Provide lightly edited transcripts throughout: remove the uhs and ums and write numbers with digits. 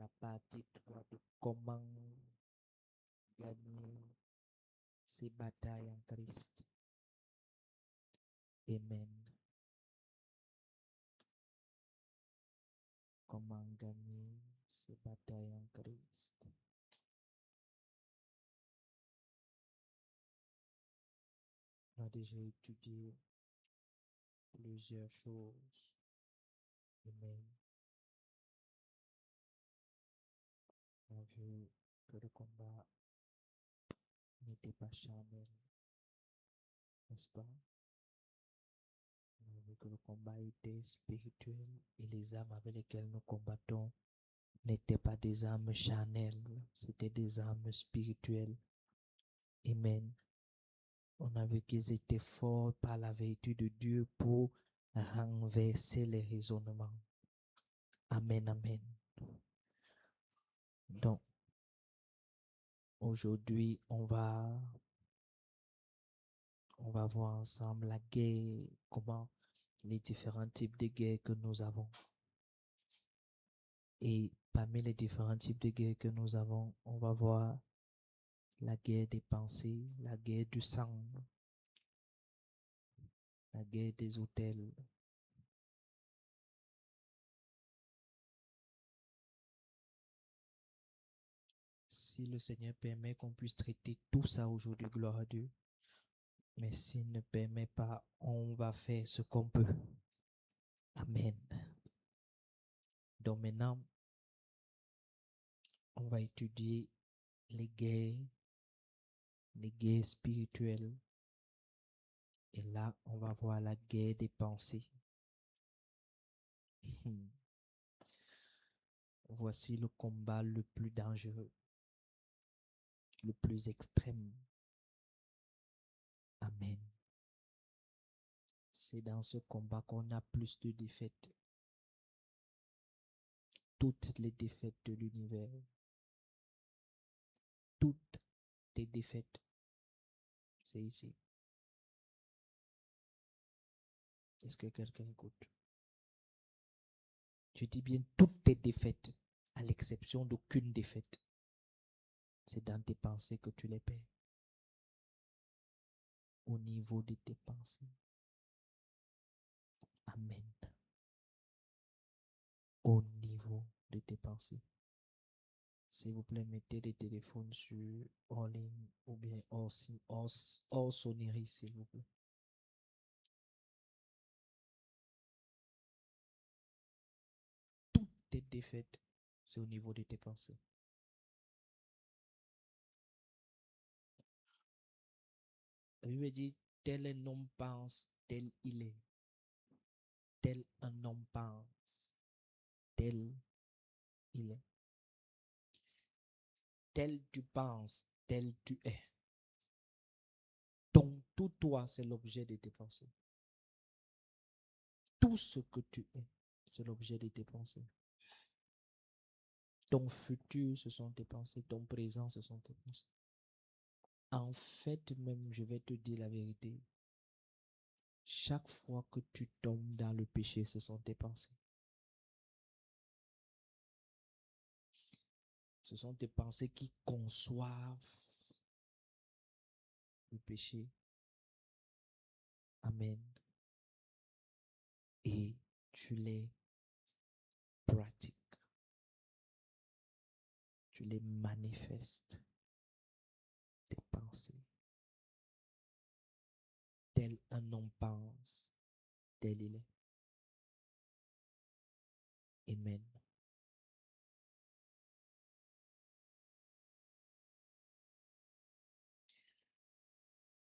la partie 3 de comment gagner ses batailles en Christ. Amen. Comment gagner ses batailles en Christ. On a déjà étudié plusieurs choses. Amen. On a vu que le combat n'était pas charnel, n'est-ce pas? On a vu que le combat était spirituel et les armes avec lesquelles nous combattons n'étaient pas des armes charnelles, c'était des armes spirituelles. Amen. On a vu qu'ils étaient forts par la vertu de Dieu pour renverser les raisonnements. Amen, amen. Donc, aujourd'hui, on va voir ensemble la guerre, comment les différents types de guerres que nous avons. Et parmi les différents types de guerres que nous avons, on va voir la guerre des pensées, la guerre du sang, la guerre des autels. Si le Seigneur permet qu'on puisse traiter tout ça aujourd'hui, gloire à Dieu. Mais s'il ne permet pas, on va faire ce qu'on peut. Amen. Donc maintenant, on va étudier les guerres spirituelles. Et là, on va voir la guerre des pensées. Voici le combat le plus dangereux, le plus extrême. Amen. C'est dans ce combat qu'on a plus de défaites. Toutes les défaites de l'univers. Toutes les défaites. C'est ici. Est-ce que quelqu'un écoute? Je dis bien toutes tes défaites, à l'exception d'aucune défaite. C'est dans tes pensées que tu les perds. Au niveau de tes pensées. Amen. Au niveau de tes pensées. S'il vous plaît, mettez les téléphones sur hors ligne ou bien hors sonnerie, s'il vous plaît. Toutes tes défaites, c'est au niveau de tes pensées. La Bible dit, tel un homme pense, tel il est. Tel un homme pense, tel il est. Tel tu penses, tel tu es. Donc, tout toi, c'est l'objet de tes pensées. Tout ce que tu es, c'est l'objet de tes pensées. Ton futur, ce sont tes pensées. Ton présent, ce sont tes pensées. En fait, même, je vais te dire la vérité. Chaque fois que tu tombes dans le péché, ce sont tes pensées. Ce sont tes pensées qui conçoivent le péché. Amen. Et tu les pratiques. Tu les manifestes. Tes pensées. Tel un homme pense, tel il est. Amen.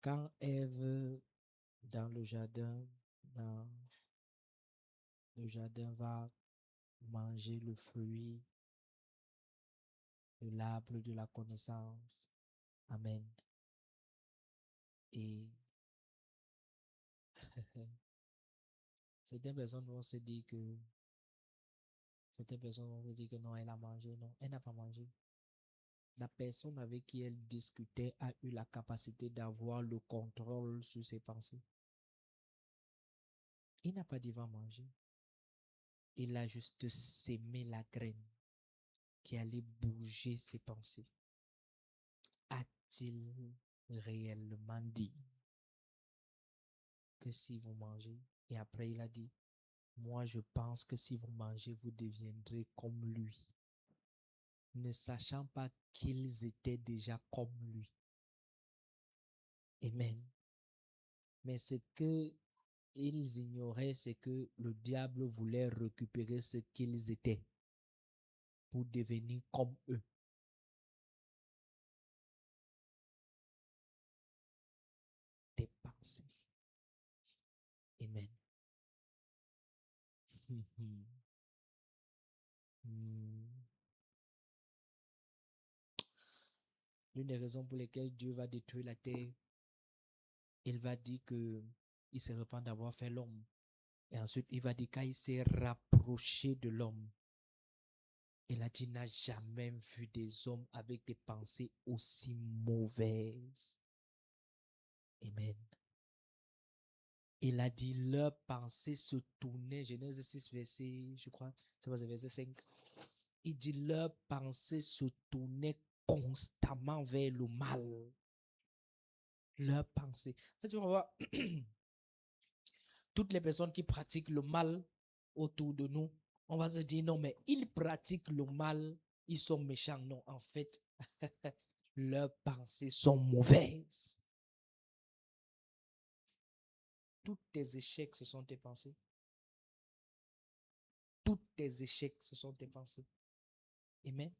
Quand Ève, dans le jardin, va manger le fruit de l'arbre de la connaissance. Amen. Et certaines personnes vont se dire que non, elle a mangé. Non, elle n'a pas mangé. La personne avec qui elle discutait a eu la capacité d'avoir le contrôle sur ses pensées. Il n'a pas dit va manger. Il a juste sémé la graine qui allait bouger ses pensées. A-t-il réellement dit que si vous mangez, et après il a dit, moi je pense que si vous mangez, vous deviendrez comme lui, ne sachant pas qu'ils étaient déjà comme lui. Amen. Mais ce que ils ignoraient, c'est que le diable voulait récupérer ce qu'ils étaient pour devenir comme eux. Tes pensées. Amen. L'une des raisons pour lesquelles Dieu va détruire la terre, il va dire que il se repent d'avoir fait l'homme. Et ensuite, il va dire qu'il s'est rapproché de l'homme. Il a dit, n'a jamais vu des hommes avec des pensées aussi mauvaises. Amen. Il a dit, leurs pensées se tournaient, Genèse 6, verset, je crois, c'est verset 5. Il dit, leurs pensées se tournaient constamment vers le mal. Leurs pensées. Tu vas voir, toutes les personnes qui pratiquent le mal autour de nous, on va se dire, non, mais ils pratiquent le mal, ils sont méchants. Non, en fait, leurs pensées sont mauvaises. Tous tes échecs, ce sont tes pensées. Tous tes échecs, ce sont tes pensées. Amen.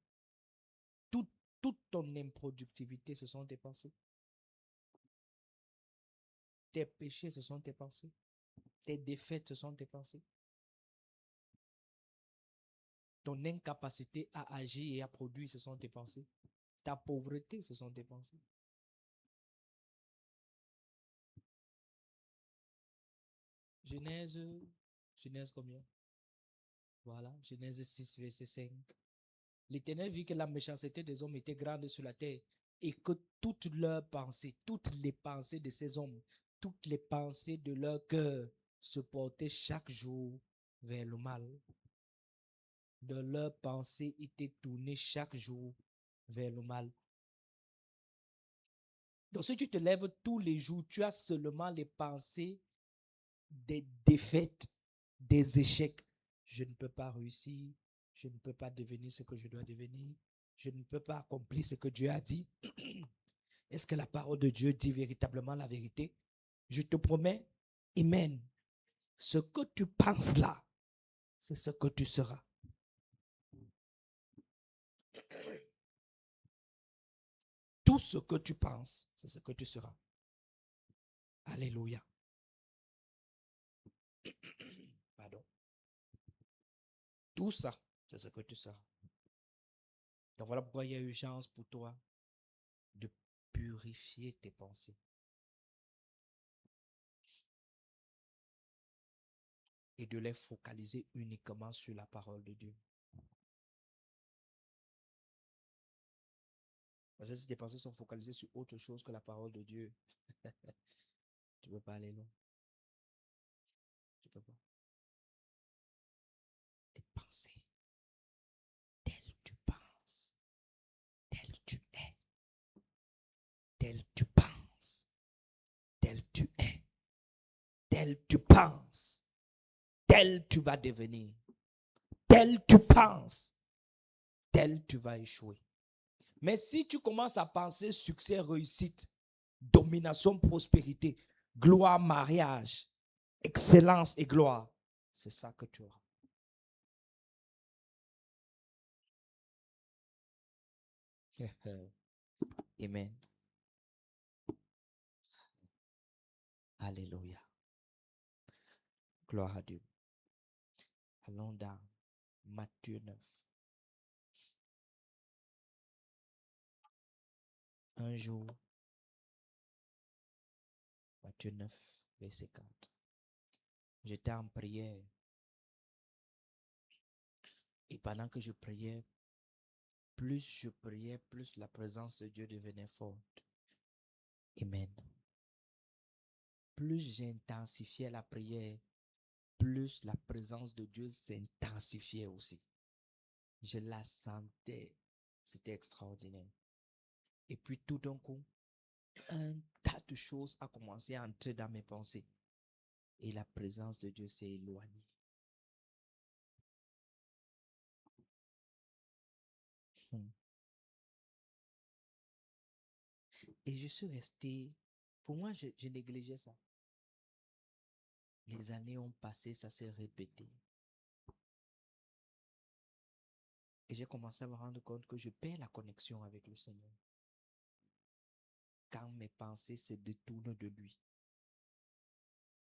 Toute ton improductivité, ce sont tes pensées. Tes péchés, ce sont tes pensées. Tes défaites, ce sont tes pensées. Ton incapacité à agir et à produire, ce sont tes pensées. Ta pauvreté, ce sont tes pensées. Genèse combien? Voilà, Genèse 6, verset 5. L'Éternel vit que la méchanceté des hommes était grande sur la terre et que toutes leurs pensées, toutes les pensées de ces hommes, toutes les pensées de leur cœur se portaient chaque jour vers le mal. De leurs pensées étaient tournées chaque jour vers le mal. Donc si tu te lèves tous les jours, tu as seulement les pensées des défaites, des échecs. Je ne peux pas réussir, je ne peux pas devenir ce que je dois devenir, je ne peux pas accomplir ce que Dieu a dit. Est-ce que la parole de Dieu dit véritablement la vérité? Je te promets, amen. Ce que tu penses là, c'est ce que tu seras. Tout ce que tu penses, c'est ce que tu seras. Alléluia. Pardon. Tout ça, c'est ce que tu seras. Donc voilà pourquoi il y a urgence pour toi de purifier tes pensées. Et de les focaliser uniquement sur la parole de Dieu. Parce que si tes pensées sont focalisées sur autre chose que la parole de Dieu, tu ne peux pas aller loin. Tu ne peux pas. Tes pensées, telles tu penses, tel tu es, tel tu penses, tel tu es, tel tu penses, tel tu vas devenir, tel tu penses, tel tu vas échouer. Mais si tu commences à penser succès, réussite, domination, prospérité, gloire, mariage, excellence et gloire, c'est ça que tu auras. Amen. Alléluia. Gloire à Dieu. Allons dans Matthieu 9. Un jour, Matthieu 9, verset 4. J'étais en prière. Et pendant que je priais, plus je priais, plus la présence de Dieu devenait forte. Amen. Plus j'intensifiais la prière, plus la présence de Dieu s'intensifiait aussi. Je la sentais. C'était extraordinaire. Et puis tout d'un coup, un tas de choses a commencé à entrer dans mes pensées. Et la présence de Dieu s'est éloignée. Et je suis resté, pour moi, je négligeais ça. Les années ont passé, ça s'est répété. Et j'ai commencé à me rendre compte que je perds la connexion avec le Seigneur. Quand mes pensées se détournent de lui.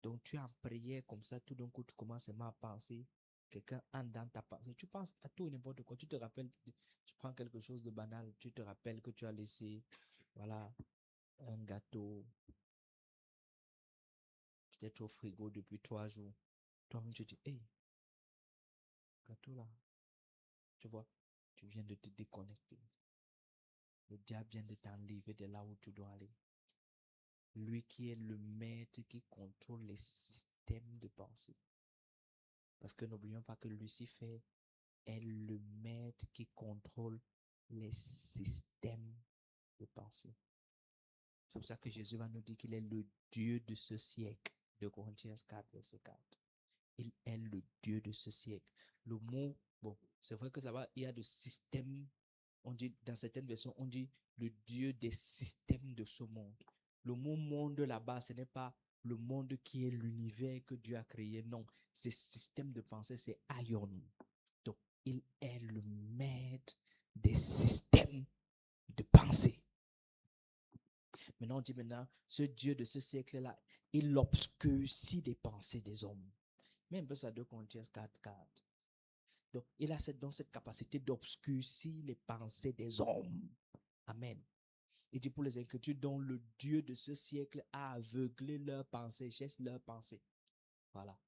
Donc tu es en prière comme ça, tout d'un coup tu commences à penser, quelqu'un entre dans ta pensée, tu penses à tout et n'importe quoi, tu te rappelles, tu prends quelque chose de banal, tu te rappelles que tu as laissé, voilà, un gâteau, peut-être au frigo depuis 3 jours. Toi-même tu dis, hey, gâteau là, tu vois, tu viens de te déconnecter. Le diable vient de t'enlever de là où tu dois aller. Lui qui est le maître qui contrôle les systèmes de pensée. Parce que n'oublions pas que Lucifer est le maître qui contrôle les systèmes de pensée. C'est pour ça que Jésus va nous dire qu'il est le Dieu de ce siècle. De Corinthiens 4, verset 4. Il est le Dieu de ce siècle. Le mot, bon, c'est vrai que ça va, il y a de systèmes. On dit, dans certaines versions, on dit le Dieu des systèmes de ce monde. Le mot monde là-bas, ce n'est pas le monde qui est l'univers que Dieu a créé. Non, ces systèmes de pensée, c'est Aion. Donc, il est le maître des systèmes de pensée. Maintenant, on dit maintenant, ce Dieu de ce siècle-là, il obscurcit les pensées des hommes. Même ça, 2 Corinthiens 4, 4. Donc, il a cette capacité d'obscurcir les pensées des hommes. Amen. Il dit pour les incrédules dont le Dieu de ce siècle a aveuglé leurs pensées, cherche leurs pensées. Voilà.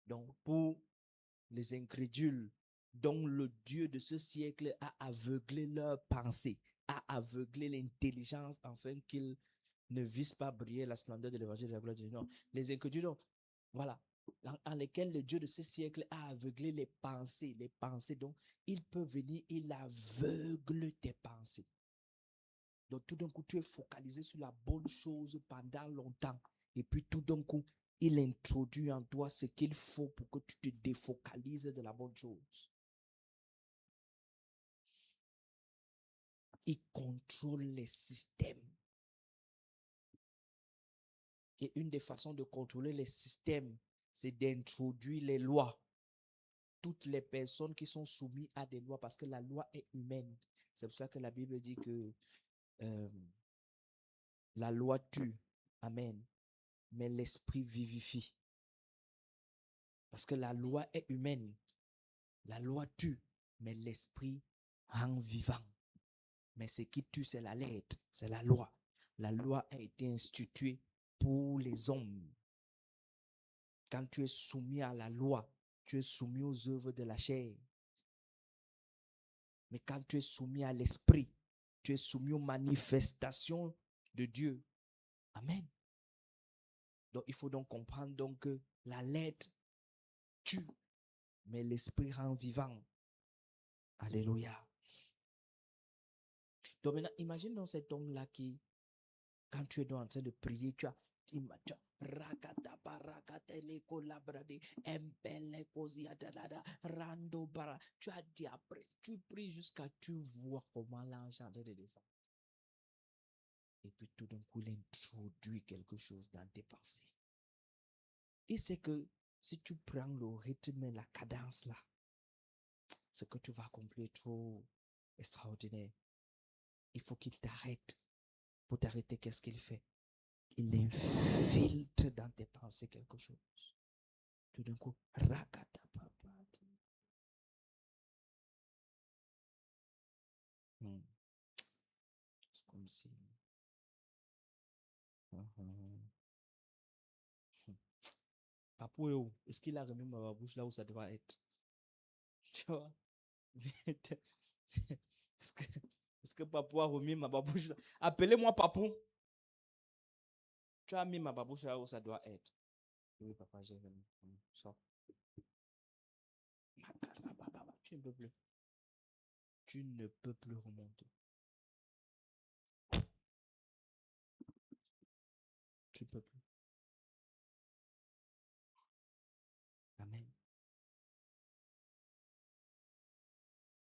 Donc, pour les incrédules dont le Dieu de ce siècle a aveuglé leurs pensées, a aveuglé l'intelligence afin qu'ils ne visent pas briller la splendeur de l'évangile de la gloire de Dieu. Non, les incrédules, non. Voilà, en lesquels le Dieu de ce siècle a aveuglé les pensées, donc il peut venir, il aveugle tes pensées. Donc tout d'un coup, tu es focalisé sur la bonne chose pendant longtemps. Et puis tout d'un coup, il introduit en toi ce qu'il faut pour que tu te défocalises de la bonne chose. Il contrôle les systèmes. Et une des façons de contrôler les systèmes, c'est d'introduire les lois. Toutes les personnes qui sont soumises à des lois, parce que la loi est humaine. C'est pour ça que la Bible dit que la loi tue. Amen. Mais l'esprit vivifie. Parce que la loi est humaine. La loi tue, mais l'esprit rend vivant. Mais ce qui tue, c'est la lettre, c'est la loi. La loi a été instituée pour les hommes. Quand tu es soumis à la loi, tu es soumis aux œuvres de la chair. Mais quand tu es soumis à l'esprit, tu es soumis aux manifestations de Dieu. Amen. Donc, il faut donc comprendre donc que la lettre tue, mais l'esprit rend vivant. Alléluia. Donc maintenant, imagine donc cet homme-là qui, quand tu es en train de prier, tu as rakata parakata leko labrade empele kozia dalada rando bara. Tu as dit après, tu pries jusqu'à tu vois comment l'ange est en train de descendre. Et puis tout d'un coup, il introduit quelque chose dans tes pensées. Et c'est que si tu prends le rythme et la cadence là, ce que tu vas accomplir est trop extraordinaire. Il faut qu'il t'arrête. Pour t'arrêter, qu'est-ce qu'il fait? Il infiltre dans tes pensées quelque chose. Tout d'un coup, rakata papa. C'est comme si. Papou, est-ce qu'il a remis ma bouche là où ça doit être? Tu vois? Est-ce que Papou a remis ma babouche là? Appelez-moi Papou. Tu as mis ma babouche là où ça doit être. Oui, papa, j'ai remis. Tu tu ne peux plus. Tu ne peux plus remonter. Tu ne peux plus. Amen.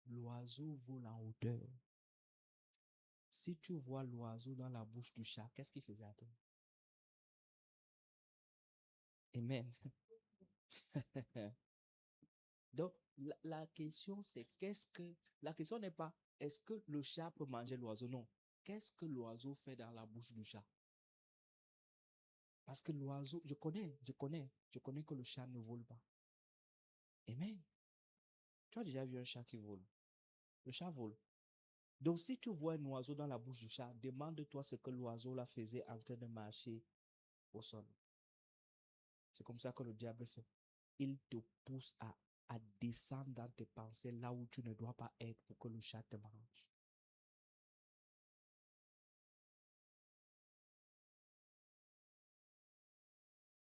L'oiseau vole en hauteur. Si tu vois l'oiseau dans la bouche du chat, qu'est-ce qu'il faisait à toi? Amen. Donc, la question, c'est la question n'est pas, est-ce que le chat peut manger l'oiseau? Non. Qu'est-ce que l'oiseau fait dans la bouche du chat? Parce que l'oiseau, je connais que le chat ne vole pas. Amen. Tu as déjà vu un chat qui vole? Le chat vole. Donc, si tu vois un oiseau dans la bouche du chat, demande-toi ce que l'oiseau là faisait en train de marcher au sol. C'est comme ça que le diable fait. Il te pousse à descendre dans tes pensées là où tu ne dois pas être pour que le chat te mange.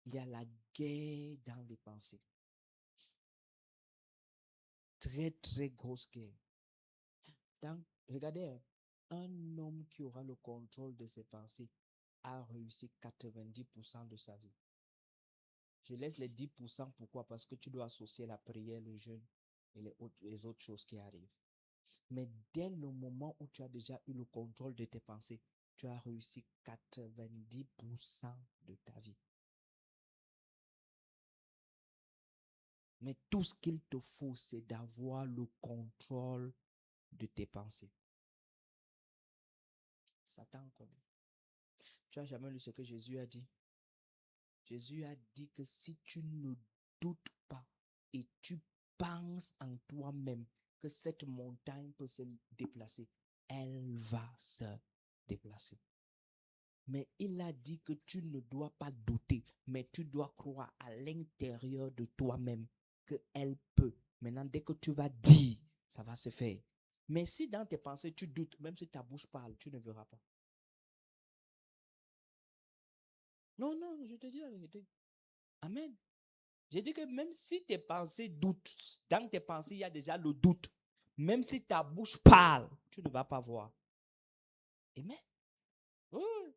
Il y a la guerre dans les pensées. Très, très grosse guerre. Donc, regardez, un homme qui aura le contrôle de ses pensées a réussi 90% de sa vie. Je laisse les 10%. Pourquoi? Parce que tu dois associer la prière, le jeûne et les autres choses qui arrivent. Mais dès le moment où tu as déjà eu le contrôle de tes pensées, tu as réussi 90% de ta vie. Mais tout ce qu'il te faut, c'est d'avoir le contrôle de tes pensées. Satan connaît. Tu n'as jamais lu ce que Jésus a dit? Jésus a dit que si tu ne doutes pas et tu penses en toi-même que cette montagne peut se déplacer, elle va se déplacer. Mais il a dit que tu ne dois pas douter, mais tu dois croire à l'intérieur de toi-même qu'elle peut. Maintenant, dès que tu vas dire, ça va se faire. Mais si dans tes pensées, tu doutes, même si ta bouche parle, tu ne verras pas. Non, non, je te dis la vérité. Amen. J'ai dit que même si tes pensées doutent, dans tes pensées, il y a déjà le doute. Même si ta bouche parle, tu ne vas pas voir. Amen. Oui.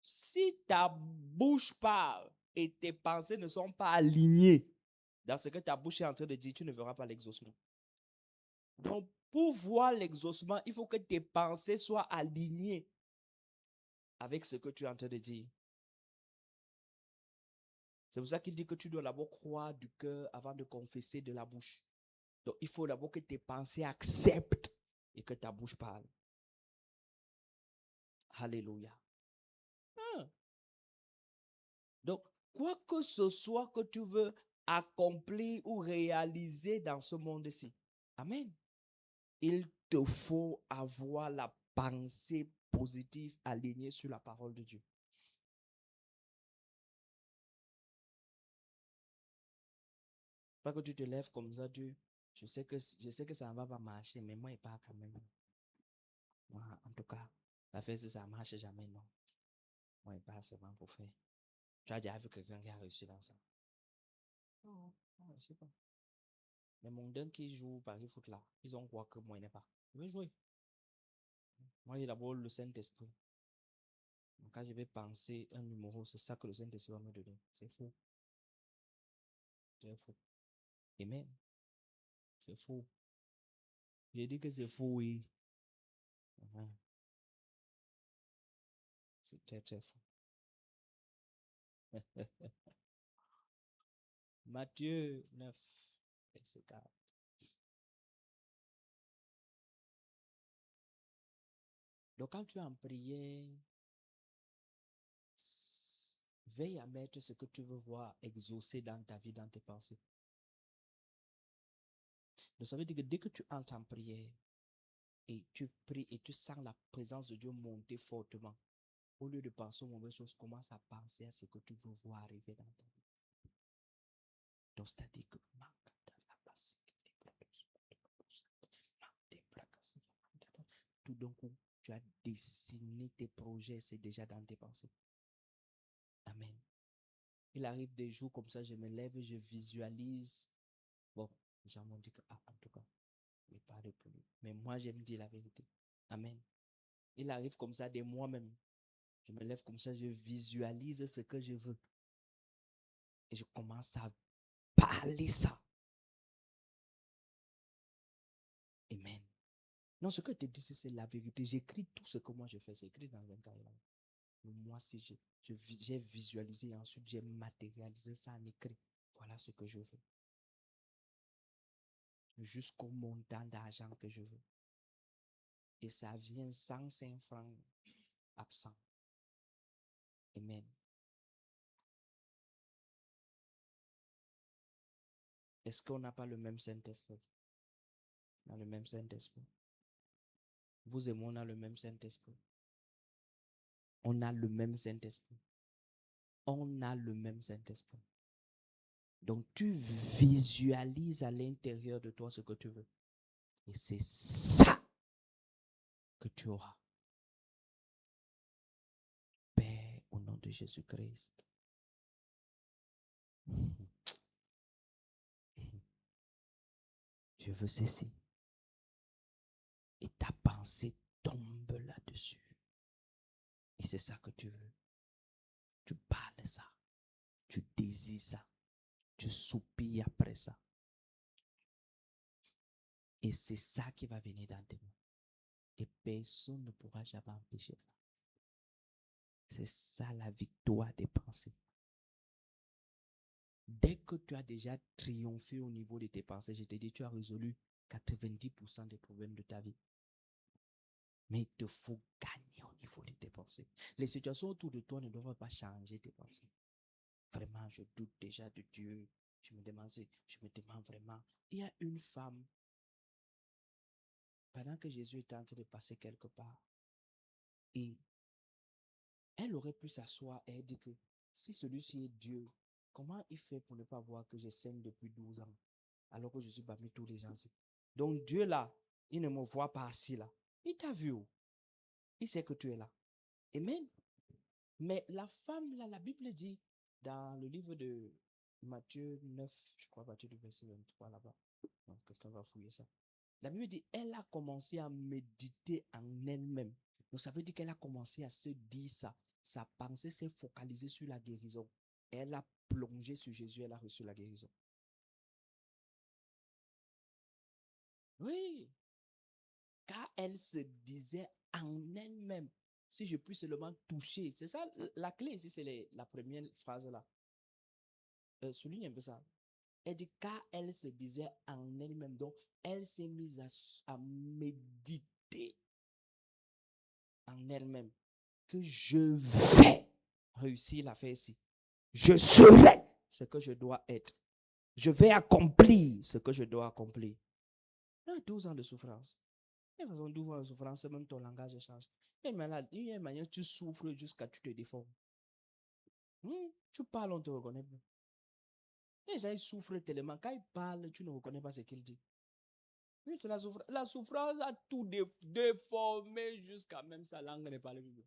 Si ta bouche parle et tes pensées ne sont pas alignées dans ce que ta bouche est en train de dire, tu ne verras pas l'exaucement. Donc, pour voir l'exaucement, il faut que tes pensées soient alignées avec ce que tu es en train de dire. C'est pour ça qu'il dit que tu dois d'abord croire du cœur avant de confesser de la bouche. Donc, il faut d'abord que tes pensées acceptent et que ta bouche parle. Alléluia. Donc, quoi que ce soit que tu veux accomplir ou réaliser dans ce monde-ci, amen, il te faut avoir la pensée positive alignée sur la parole de Dieu. Pas que tu te lèves comme ça, Dieu, je sais que ça ne va pas marcher, mais moi, il part quand même. Moi, en tout cas, la fête, ça ne marche jamais, non. Moi, il part seulement pour faire. Tu as déjà vu quelqu'un qui a réussi dans ça? Non, je ne sais pas. Les mondains qui jouent au Paris Foot là, ils ont quoi que moi, il n'est pas. Je vais jouer. Moi, j'ai d'abord le Saint-Esprit. Quand je vais penser un numéro, c'est ça que le Saint-Esprit va me donner. C'est faux. C'est faux. Amen. C'est faux. J'ai dit que c'est faux, oui. C'est très, très faux. Matthieu 9, verset 4. Donc, quand tu es en prière, veille à mettre ce que tu veux voir exaucer dans ta vie, dans tes pensées. Donc, ça veut dire que dès que tu entres en prière et tu pries et tu sens la présence de Dieu monter fortement, au lieu de penser aux mauvaises choses, commence à penser à ce que tu veux voir arriver dans ta vie. Donc, c'est-à-dire que tout d'un coup, tu as dessiné tes projets, c'est déjà dans tes pensées. Amen. Il arrive des jours comme ça, je me lève et je visualise Bon, les gens m'ont dit que, en tout cas, il parle pour lui. Mais moi, j'aime dire la vérité. Amen. Il arrive comme ça de moi-même. Je me lève comme ça, je visualise ce que je veux. Et je commence à parler ça. Amen. Non, ce que je te dis, c'est la vérité. J'écris tout ce que moi je fais. C'est écrit dans un cahier. Moi, si j'ai visualisé et ensuite j'ai matérialisé ça en écrit. Voilà ce que je veux. Jusqu'au montant d'argent que je veux. Et ça vient sans 5 francs absents. Amen. Est-ce qu'on n'a pas le même Saint-Esprit? On a le même Saint-Esprit. Vous et moi, on a le même Saint-Esprit. On a le même Saint-Esprit. On a le même Saint-Esprit. Donc, tu visualises à l'intérieur de toi ce que tu veux. Et c'est ça que tu auras. Père, au nom de Jésus-Christ. Je veux ceci. Et ta pensée tombe là-dessus. Et c'est ça que tu veux. Tu parles ça. Tu désires ça. Tu soupires après ça. Et c'est ça qui va venir dans tes mains. Et personne ne pourra jamais empêcher ça. C'est ça la victoire des pensées. Dès que tu as déjà triomphé au niveau de tes pensées, je te dis, tu as résolu 90% des problèmes de ta vie. Mais il te faut gagner au niveau de tes pensées. Les situations autour de toi ne doivent pas changer tes pensées. Vraiment, je doute déjà de Dieu. Je me demande vraiment. Il y a une femme, pendant que Jésus était en train de passer quelque part, et elle aurait pu s'asseoir et dire que si celui-ci est Dieu, comment il fait pour ne pas voir que je saigne depuis 12 ans, alors que je suis parmi tous les gens ici? Donc Dieu là, il ne me voit pas assis là. Il t'a vu où? Il sait que tu es là. Amen. Mais la femme là, la Bible dit dans le livre de Matthieu 9, je crois, Matthieu du verset 23 là-bas. Donc quelqu'un va fouiller ça. La Bible dit, elle a commencé à méditer en elle-même. Donc ça veut dire qu'elle a commencé à se dire ça. Sa pensée s'est focalisée sur la guérison. Et elle a plongé sur Jésus, elle a reçu la guérison. Oui, car elle se disait en elle-même, si je puis seulement toucher, c'est ça la clé ici, c'est la première phrase là. Souligne un peu ça. Elle dit, car elle se disait en elle-même, donc elle s'est mise à méditer en elle-même, que je vais réussir l'affaire ici. Je serai ce que je dois être. Je vais accomplir ce que je dois accomplir. Il y a 12 ans de souffrance. De toute façon, 12 ans de souffrance, même ton langage change. Et malade, il y a une manière, tu souffres jusqu'à tu te déformes. Tu parles, on te reconnaît plus. Les gens, ils souffrent tellement. Quand ils parlent, tu ne reconnais pas ce qu'ils disent. Oui, c'est la souffrance. La souffrance a tout déformé jusqu'à même sa langue ne parle plus.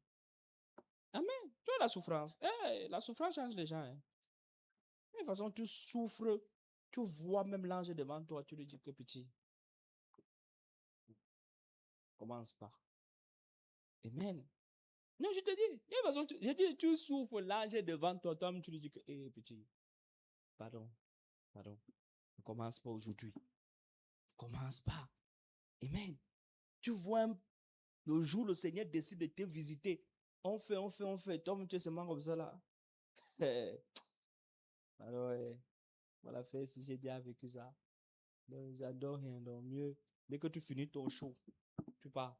Amen. Tu as la souffrance. Hey, la souffrance change les gens. Hein. De toute façon, tu souffres. Tu vois même l'ange devant toi. Tu lui dis que petit. Commence par. Amen. Non, je te dis. De toute façon, je dis, tu souffres l'ange devant toi. Toi-même, tu lui dis que, hé, petit. Pardon. Pardon. Ne commence pas aujourd'hui. Commence pas. Amen. Tu vois, le jour où le Seigneur décide de te visiter, on fait. Toi, tu es seulement comme ça là. Alors, voilà, fait si j'ai déjà vécu ça. Donc, j'adore rien. Donc, mieux, dès que tu finis ton show, tu pars.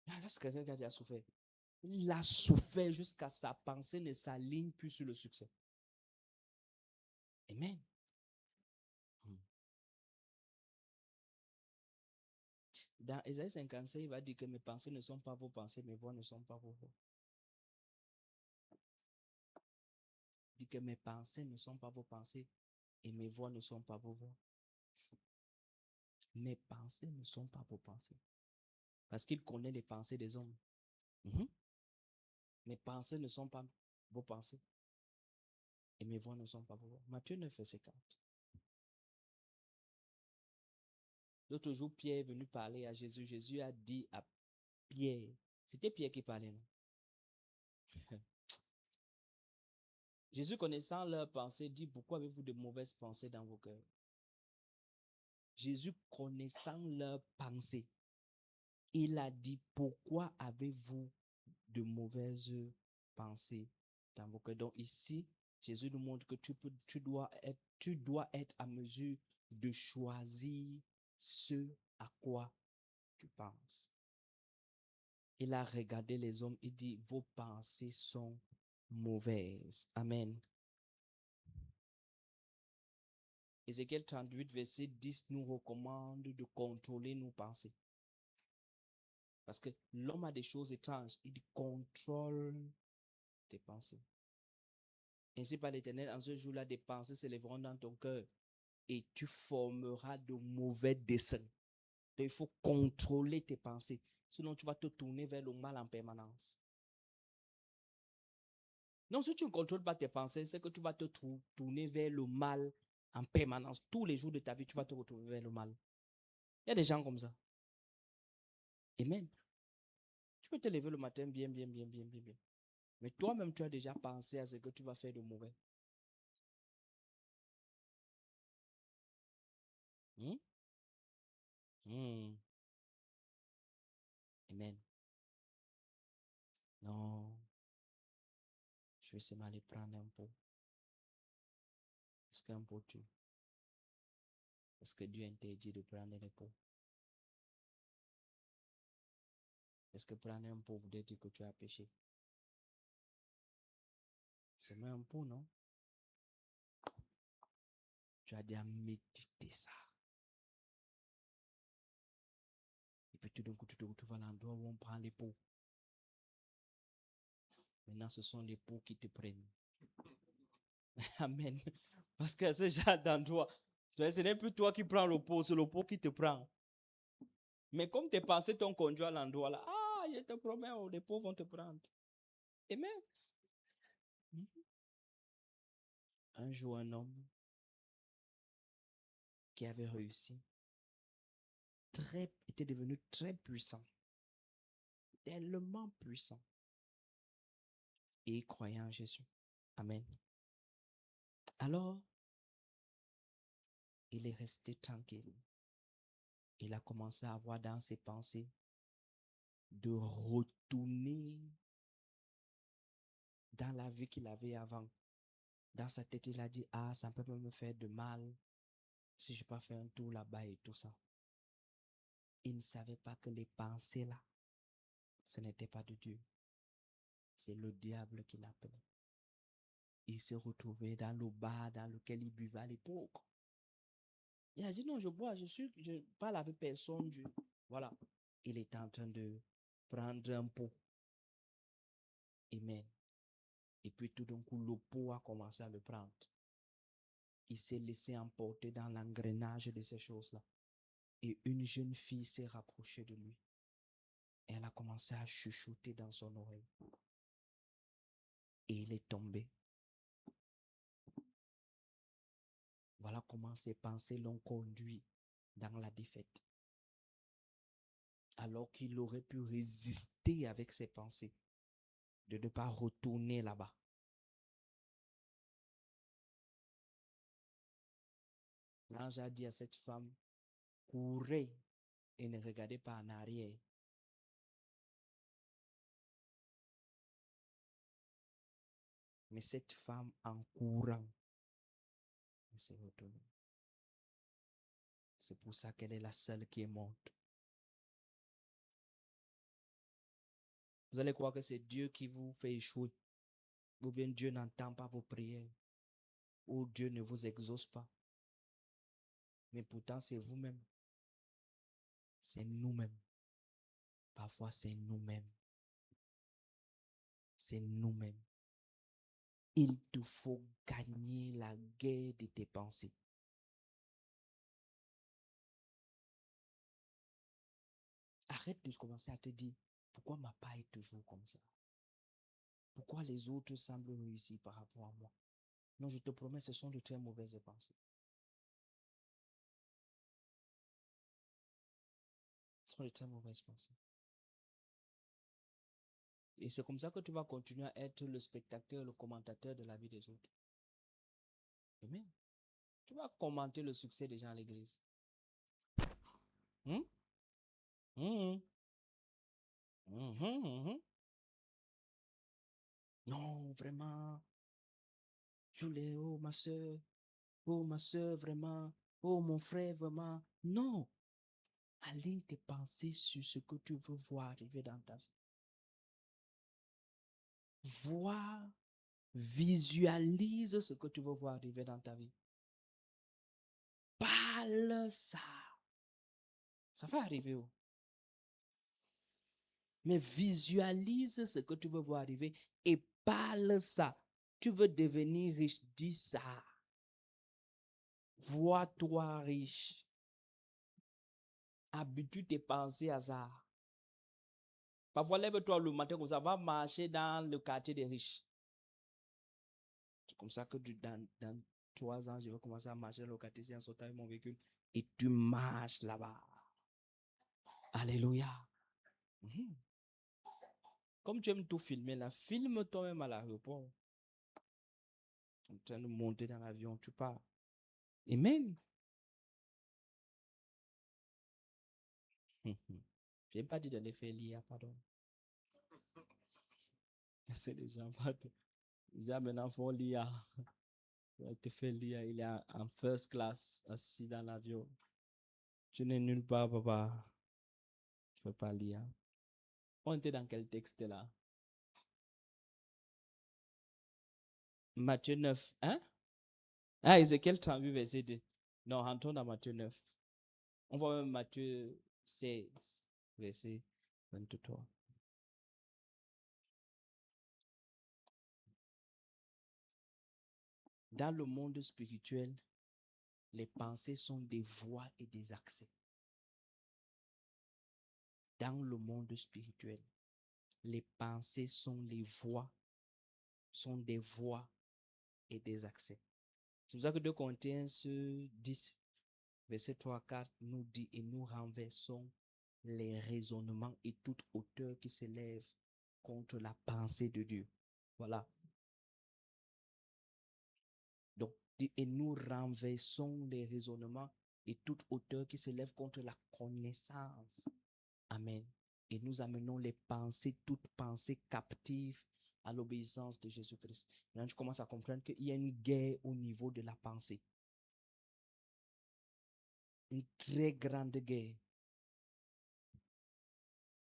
Ah, ça, c'est quelqu'un qui a déjà souffert. Il a souffert jusqu'à sa pensée ne s'aligne plus sur le succès. Amen. Dans Ésaïe 55, il va dire que mes pensées ne sont pas vos pensées, mes voix ne sont pas vos voix. Il dit que mes pensées ne sont pas vos pensées et mes voix ne sont pas vos voix. Mes pensées ne sont pas vos pensées. Parce qu'il connaît les pensées des hommes. Mes pensées ne sont pas vos pensées. Et mes voix ne sont pas vos voix. Matthieu 9, verset 40. L'autre jour, Pierre est venu parler à Jésus. Jésus a dit à Pierre, c'était Pierre qui parlait, non? Jésus, connaissant leurs pensées, dit, pourquoi avez-vous de mauvaises pensées dans vos cœurs? Jésus, connaissant leurs pensées, il a dit, pourquoi avez-vous de mauvaises pensées dans vos cœurs? Donc ici, Jésus nous montre que tu dois être à mesure de choisir ce à quoi tu penses. Il a regardé les hommes, il dit, vos pensées sont mauvaises. Amen. Ézéchiel 38, verset 10 nous recommande de contrôler nos pensées. Parce que l'homme a des choses étranges. Il contrôle tes pensées. Ainsi par l'Éternel, en ce jour-là, des pensées s'élèveront dans ton cœur et tu formeras de mauvais desseins. Donc, il faut contrôler tes pensées. Sinon, tu vas te tourner vers le mal en permanence. Non, si tu ne contrôles pas tes pensées, c'est que tu vas te tourner vers le mal en permanence. Tous les jours de ta vie, tu vas te retrouver vers le mal. Il y a des gens comme ça. Amen. Tu peux te lever le matin bien. Mais toi-même, tu as déjà pensé à ce que tu vas faire de mauvais. Hmm? Hmm. Amen. Non, je vais seulement aller prendre un pot. Est-ce qu'un pot tue? Est-ce que Dieu interdit de prendre les pots? Est-ce que prendre un pot voudrait dire que tu as péché? C'est même un pot, non? Tu as déjà médité ça. Et puis tout d'un coup, tu te retrouves à l'endroit où on prend les pots. Maintenant, ce sont les pots qui te prennent. Amen. Parce que ce genre d'endroit, ce n'est plus toi qui prends le pot, c'est le pot qui te prend. Mais comme tes pensées t'ont conduit à l'endroit là, je te promets, les pots vont te prendre. Amen. Un jour, un homme qui avait réussi, était devenu très puissant, tellement puissant, et croyant en Jésus. Amen. Alors, il est resté tranquille. Il a commencé à avoir dans ses pensées de retourner dans la vie qu'il avait avant. Dans sa tête, il a dit, ça peut me faire de mal si je peux faire un tour là-bas et tout ça. Il ne savait pas que les pensées là, ce n'était pas de Dieu. C'est le diable qui l'appelait. Il s'est retrouvé dans le bar dans lequel il buvait à l'époque. Il a dit, non, je bois, je parle avec personne. Voilà. Il est en train de prendre un pot. Amen. Et puis tout d'un coup, le pot a commencé à le prendre. Il s'est laissé emporter dans l'engrenage de ces choses-là. Et une jeune fille s'est rapprochée de lui. Et elle a commencé à chuchoter dans son oreille. Et il est tombé. Voilà comment ses pensées l'ont conduit dans la défaite. Alors qu'il aurait pu résister avec ses pensées, de ne pas retourner là-bas. L'ange a dit à cette femme, courez et ne regardez pas en arrière. Mais cette femme, en courant, s'est retournée. C'est pour ça qu'elle est la seule qui est morte. Vous allez croire que c'est Dieu qui vous fait échouer. Ou bien Dieu n'entend pas vos prières. Ou Dieu ne vous exauce pas. Mais pourtant, c'est vous-même. C'est nous-mêmes. Parfois, c'est nous-mêmes. C'est nous-mêmes. Il te faut gagner la guerre de tes pensées. Arrête de commencer à te dire, pourquoi ma part est toujours comme ça? Pourquoi les autres semblent réussir par rapport à moi? Non, je te promets, ce sont de très mauvaises pensées. Ce sont de très mauvaises pensées. Et c'est comme ça que tu vas continuer à être le spectateur, le commentateur de la vie des autres. Amen. Tu vas commenter le succès des gens à l'église. Hmm? Hmm. Mhm. Non, vraiment. Julie, oh ma soeur, vraiment. Oh mon frère, vraiment. Non. Aligne tes pensées sur ce que tu veux voir arriver dans ta vie. Vois, visualise ce que tu veux voir arriver dans ta vie. Parle ça. Ça va arriver où? Mais visualise ce que tu veux voir arriver et parle ça. Tu veux devenir riche, dis ça. Vois-toi riche. Habitue tes pensées à ça. Parfois, lève-toi le matin comme ça, va marcher dans le quartier des riches. C'est comme ça que dans 3 ans, je vais commencer à marcher dans le quartier en sautant avec mon véhicule. Et tu marches là-bas. Alléluia. Mhm. Comme tu aimes tout filmer là, filme toi-même à l'aéroport. En train de monter dans l'avion, tu pars. Amen. Je n'ai pas dit d'aller faire l'IA, pardon. C'est les gens, pardon. Les gens maintenant font l'IA. Il te fait l'IA, il est en first class, assis dans l'avion. Tu n'es nulle part, papa. Tu ne fais pas l'IA. On était dans quel texte là? Matthieu 9, hein? Ah, Ézéchiel 38, verset 2. Non, rentrons dans Matthieu 9. On voit même Matthieu 16, verset 23. Dans le monde spirituel, les pensées sont des voies et des accès. Dans le monde spirituel, les pensées sont des voies et des accès. C'est pour ça que 2 Corinthiens 10, verset 3 à 4 nous dit: et nous renversons les raisonnements et toute hauteur qui s'élève contre la pensée de Dieu. Voilà. Donc, et nous renversons les raisonnements et toute hauteur qui s'élève contre la connaissance. Amen. Et nous amenons les pensées, toutes pensées captives à l'obéissance de Jésus-Christ. Maintenant, tu commences à comprendre qu'il y a une guerre au niveau de la pensée. Une très grande guerre.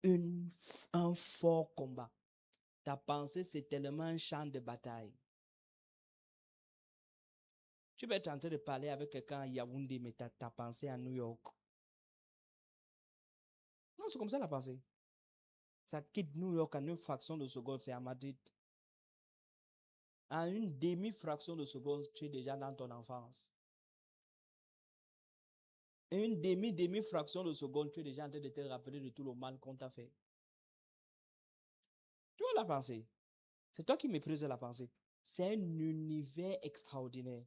Un fort combat. Ta pensée, c'est tellement un champ de bataille. Tu peux être en train de parler avec quelqu'un à Yaoundé, mais ta pensée à New York. Non, c'est comme ça la pensée. Ça quitte New York en une fraction de seconde, c'est à Madrid. En une demi-fraction de seconde, tu es déjà dans ton enfance. Une demi-fraction de seconde, tu es déjà en train de te rappeler de tout le mal qu'on t'a fait. Tu vois la pensée? C'est toi qui méprises la pensée. C'est un univers extraordinaire.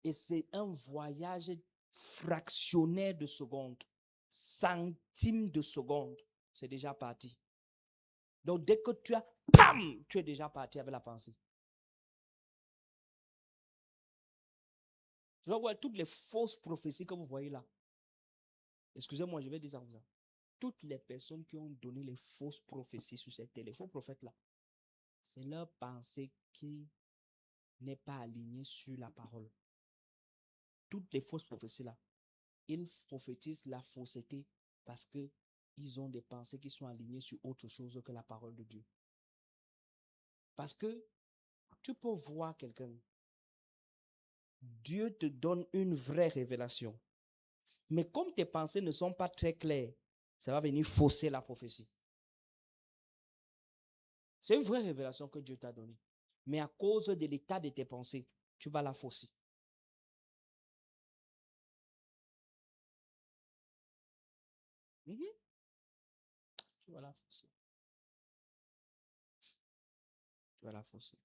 Et c'est un voyage fractionnaire de seconde, centime de seconde. C'est déjà parti. Donc, dès que tu as, pam, tu es déjà parti avec la pensée. Je vois toutes les fausses prophéties que vous voyez là. Excusez-moi, je vais dire ça comme ça. Toutes les personnes qui ont donné les fausses prophéties sur cette terre, les faux prophètes là, c'est leur pensée qui n'est pas alignée sur la parole. Toutes les fausses prophéties là, ils prophétisent la fausseté parce que ils ont des pensées qui sont alignées sur autre chose que la parole de Dieu. Parce que tu peux voir quelqu'un, Dieu te donne une vraie révélation. Mais comme tes pensées ne sont pas très claires, ça va venir fausser la prophétie. C'est une vraie révélation que Dieu t'a donnée. Mais à cause de l'état de tes pensées, tu vas la fausser. Tu vas la fausser. Tu vas la fausser.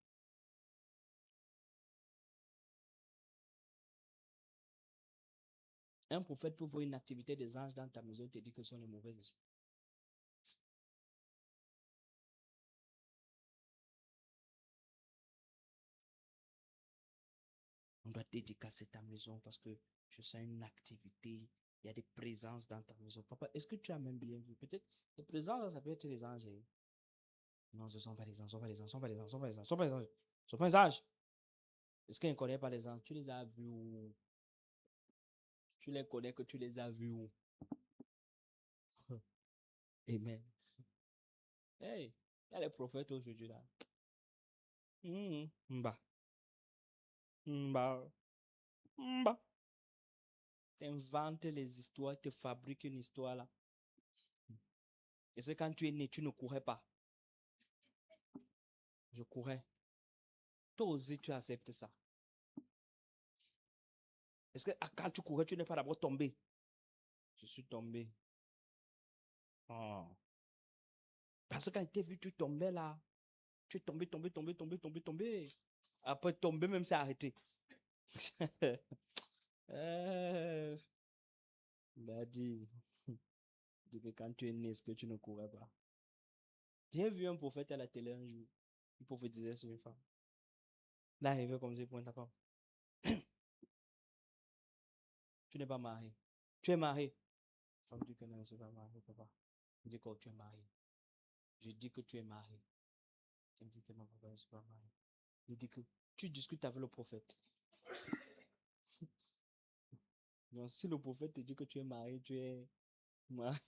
Un prophète peut voir une activité des anges dans ta maison et te dire que ce sont les mauvais esprits. On doit dédicacer ta maison parce que je sens une activité. Il y a des présences dans ta maison. Papa, est-ce que tu as même bien vu? Peut-être les présences, ça peut être les anges. Non, ce ne sont pas les anges, ce ne sont pas les anges, ce ne sont pas les anges, ce ne sont pas les anges, ce ne sont pas les anges. Ce ne sont pas les anges. Est-ce qu'ils ne connaissent pas les anges? Tu les as vus où? Tu les connais que tu les as vus où? Amen. Hey, il y a les prophètes aujourd'hui là. Mba, mba, mba. T'inventes les histoires, te fabriques une histoire là. Et c'est quand tu es né, tu ne courais pas. Je courais. Toi aussi, tu acceptes ça. Est-ce que quand tu courais, tu n'es pas d'abord tombé? Je suis tombé. Oh. Parce que quand tu t'es vu, tu tombais là. Tu es tombé, tombé, tombé, tombé, tombé, tombé. Après tomber, même c'est arrêté. Il a dit, que quand tu es né, est-ce que tu ne courais pas? J'ai vu un prophète à la télé un jour. Il prophétisait sur une femme. Là, il arrivé comme ça pour ta femme. Tu n'es pas marié. Tu es marié. La femme dit que non, je ne suis pas marié, papa. Il dit que tu es marié. Je dis que tu es marié. Il dit que non, papa, je ne suis pas marié. Il dit que tu discutes avec le prophète. Donc, si le prophète te dit que tu es marié, tu es marié.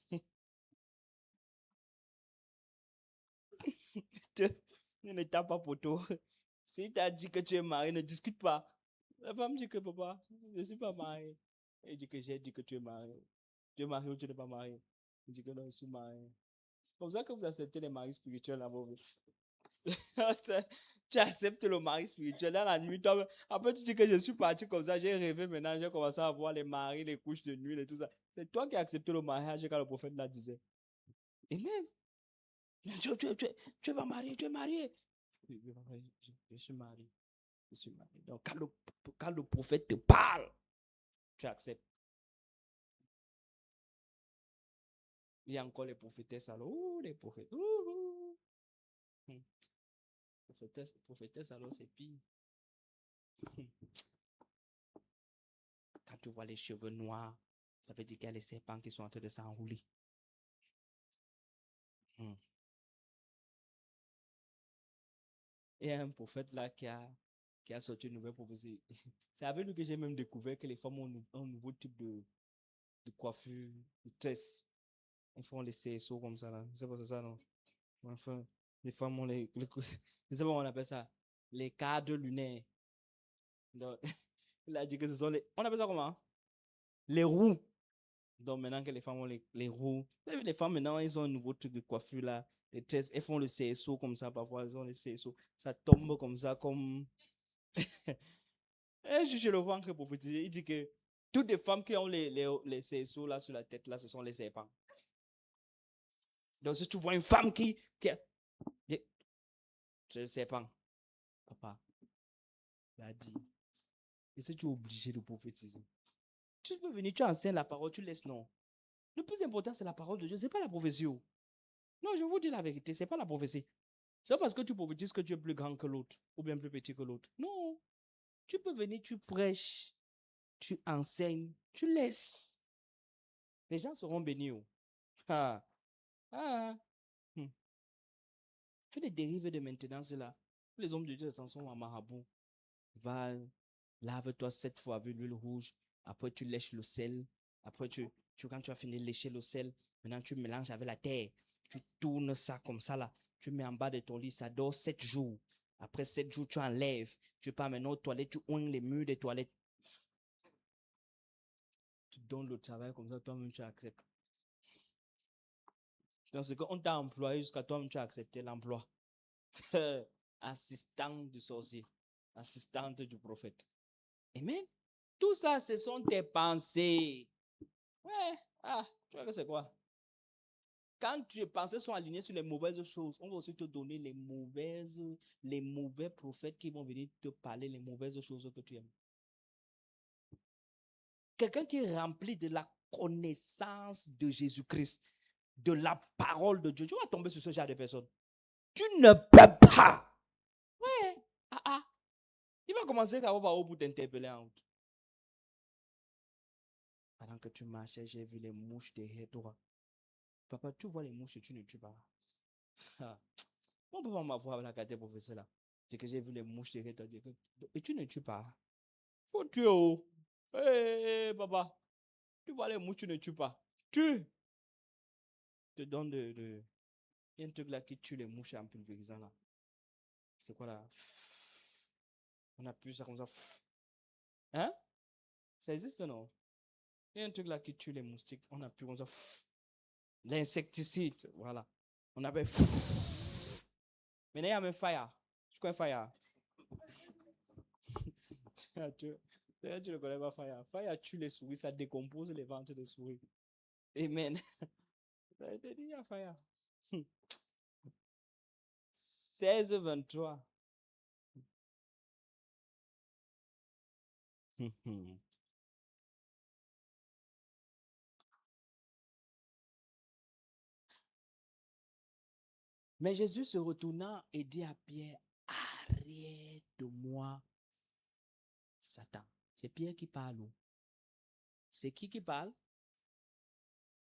Ne tape pas poteau. Si tu as dit que tu es marié, ne discute pas. La femme dit que papa, je ne suis pas marié. Il dit que j'ai dit que tu es marié. Tu es marié ou tu n'es pas marié? Il dit que non, je suis marié. Comme ça que vous acceptez les maris spirituels dans vos vies. Tu acceptes le mari spirituel dans la nuit. Toi, après, tu dis que je suis parti comme ça. J'ai rêvé maintenant. J'ai commencé à voir les maris, les couches de nuit et tout ça. C'est toi qui as accepté le mariage quand le prophète l'a disait. Et même, tu es pas marié, tu es marié. Je suis marié. Je suis marié. Donc, quand le prophète te parle, tu acceptes. Il y a encore les prophétesses alors. Ouh, les prophètes. Ouh. Prophétesse alors, c'est pire. Quand tu vois les cheveux noirs, ça veut dire qu'il y a les serpents qui sont en train de s'enrouler. Et un prophète là qui a sorti une nouvelle prophétie. C'est avec lui que j'ai même découvert que les femmes ont un nouveau type de coiffure, de tresse. Elles font les CSO comme ça là. C'est pas ça, non? Enfin, les femmes ont je sais pas comment on appelle ça. Les cadres lunaires. Donc, il a dit que ce sont les. On appelle ça comment? Les roues. Donc maintenant que les femmes ont les roues. Les femmes maintenant, ils ont un nouveau truc de coiffure là. Les tresses, elles font le CSO comme ça parfois. Elles ont le CSO. Ça tombe comme ça, comme. Et je le vois en prophétiser. Il dit que toutes les femmes qui ont les CSO là sur la tête là, ce sont les serpents. Donc si tu vois une femme qui a. C'est le serpent. Papa, il a dit. Et si tu es obligé de prophétiser, tu peux venir, tu enseignes la parole, tu laisses non. Le plus important, c'est la parole de Dieu, c'est pas la prophétie. Non, je vous dis la vérité, c'est pas la prophétie. C'est pas parce que tu prophétises que tu es plus grand que l'autre ou bien plus petit que l'autre. Non. Tu peux venir, tu prêches, tu enseignes, tu laisses. Les gens seront bénis. Ah, ah. Hmm. Que des dérives de maintenance là. Les hommes de Dieu, attention à marabout. Va, lave-toi 7 fois avec l'huile rouge. Après, tu lèches le sel. Après, quand tu as fini de lécher le sel, maintenant tu mélanges avec la terre. Tu tournes ça comme ça là. Tu mets en bas de ton lit, ça dort 7 jours. Après 7 jours, tu enlèves. Tu pars maintenant aux toilettes, tu oignes les murs des toilettes. Tu donnes le travail comme ça, toi-même tu acceptes. Donc c'est qu'on t'a employé jusqu'à toi-même tu as accepté l'emploi. Assistant du sorcier. Assistante du prophète. Amen. Tout ça, ce sont tes pensées. Ouais. Ah, tu vois que c'est quoi? Quand tes pensées sont alignées sur les mauvaises choses, on va aussi te donner les mauvais prophètes qui vont venir te parler les mauvaises choses que tu aimes. quelqu'un qui est rempli de la connaissance de Jésus-Christ, de la parole de Dieu, tu vas tomber sur ce genre de personne. Tu ne peux pas. Ouais. Il va commencer à avoir au bout d'interpeller en route. Pendant que tu marchais, j'ai vu les mouches derrière toi. Papa, tu vois les mouches et tu ne tues pas. Mon papa m'a voir la carte professeur là. C'est que j'ai vu les mouches derrière toi. Et tu ne tues pas. Faut tuer. Oh. Hé, papa. Tu vois les mouches, tu ne tues pas. Tu te donnes de. Il y a un truc là qui tue les mouches en pulvérisant là. C'est quoi là? On appuie ça comme ça. Hein? Ça existe non? Il y a un truc là qui tue les moustiques. On appuie comme ça. L'insecticide. Voilà. On appelle. Mais il y a même fire. Tu connais fire? tu ne connais pas fire. Fire tue les souris. Ça décompose les ventres des souris. Amen. Il y a fire. 16-23. Mais Jésus se retourna et dit à Pierre, arrête de moi, Satan. C'est Pierre qui parle. C'est qui parle?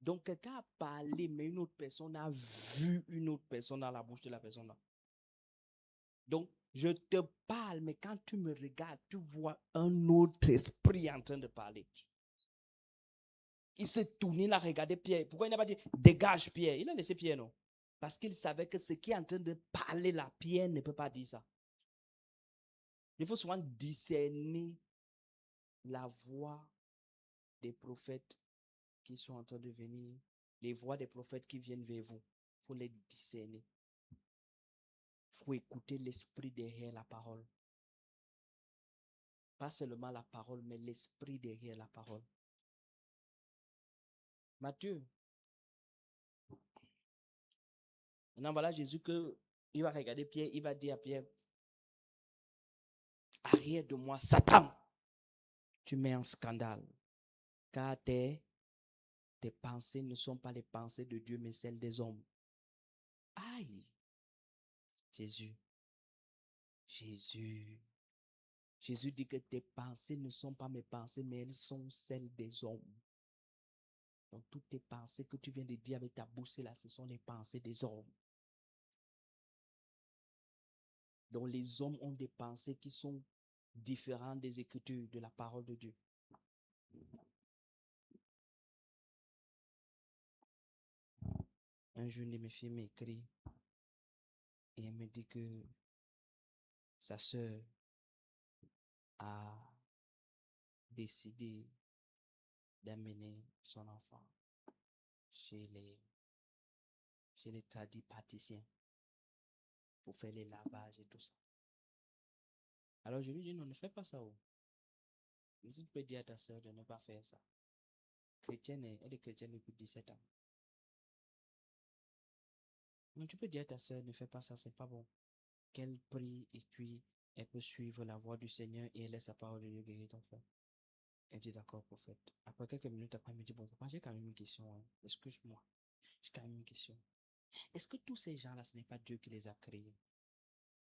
Donc quelqu'un a parlé, mais une autre personne a vu une autre personne dans la bouche de la personne là. Donc je te parle, mais quand tu me regardes, tu vois un autre esprit en train de parler. Il s'est tourné là, regardé Pierre. Pourquoi il n'a pas dit dégage Pierre? Il a laissé Pierre, non? Parce qu'il savait que ce qui est en train de parler là, Pierre ne peut pas dire ça. Il faut souvent discerner la voix des prophètes qui sont en train de venir, les voix des prophètes qui viennent vers vous. Il faut les discerner. Il faut écouter l'esprit derrière la parole. Pas seulement la parole, mais l'esprit derrière la parole. Matthieu. Maintenant, voilà Jésus que il va regarder Pierre, il va dire à Pierre, arrière de moi, Satan, tu mets un scandale, car tes pensées ne sont pas les pensées de Dieu, mais celles des hommes. Aïe, Jésus, Jésus dit que tes pensées ne sont pas mes pensées, mais elles sont celles des hommes. Donc toutes tes pensées que tu viens de dire avec ta bouche là, ce sont les pensées des hommes. Donc les hommes ont des pensées qui sont différentes des Écritures, de la parole de Dieu. Un jour, une de mes filles m'écrit et elle me dit que sa sœur a décidé d'amener son enfant chez les tradipraticiens pour faire les lavages et tout ça. Alors je lui dis non, ne fais pas ça. Si tu peux dire à ta sœur de ne pas faire ça. Chrétienne, elle est chrétienne depuis 17 ans. Donc tu peux dire à ta sœur ne fais pas ça, c'est pas bon. Qu'elle prie et puis elle peut suivre la voix du Seigneur et elle laisse sa parole de Dieu guérir ton frère. Elle dit d'accord, prophète. Après quelques minutes après, elle me dit bon, papa, j'ai quand même une question. Excuse-moi. J'ai quand même une question. Est-ce que tous ces gens-là, ce n'est pas Dieu qui les a créés?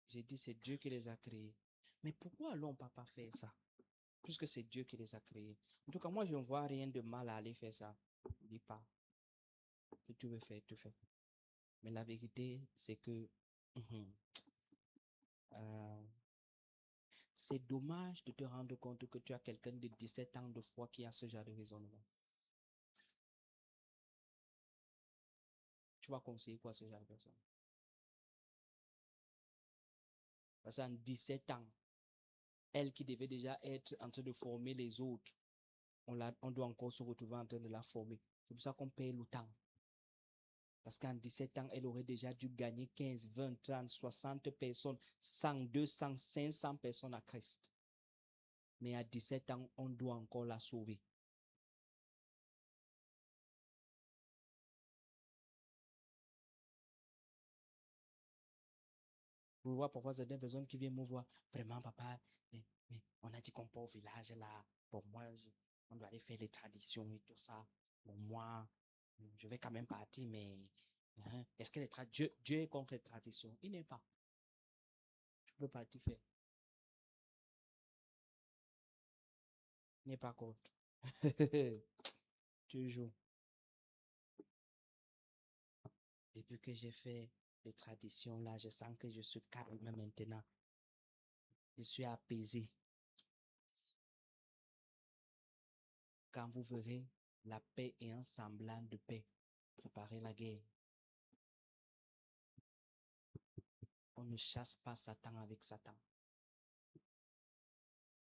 J'ai dit c'est Dieu qui les a créés. Mais pourquoi alors on ne peut pas faire ça? Puisque c'est Dieu qui les a créés. En tout cas, moi, je ne vois rien de mal à aller faire ça. Dis pas. Si tu veux faire, tu fais. Mais la vérité, c'est que euh, c'est dommage de te rendre compte que tu as quelqu'un de 17 ans de foi qui a ce genre de raisonnement. Tu vas conseiller quoi à ce genre de personne? Parce qu'en 17 ans, elle qui devait déjà être en train de former les autres, on doit encore se retrouver en train de la former. C'est pour ça qu'on paye le temps. Parce qu'en 17 ans, elle aurait déjà dû gagner 15, 20, 30, 60 personnes, 100, 200, 500 personnes à Christ. Mais à 17 ans, on doit encore la sauver. Vous voyez parfois certaines personnes qui viennent me voir, vraiment papa, mais on a dit qu'on part au village là, pour moi, On doit aller faire les traditions et tout ça. Bon, moi, je vais quand même partir, mais est-ce que Dieu est contre les traditions? Il n'est pas. Tu peux partir faire. Il n'est pas contre. Toujours. Depuis que j'ai fait les traditions là, je sens que je suis calme maintenant. Je suis apaisé. Quand vous verrez la paix et un semblant de paix, préparez la guerre. On ne chasse pas Satan avec Satan.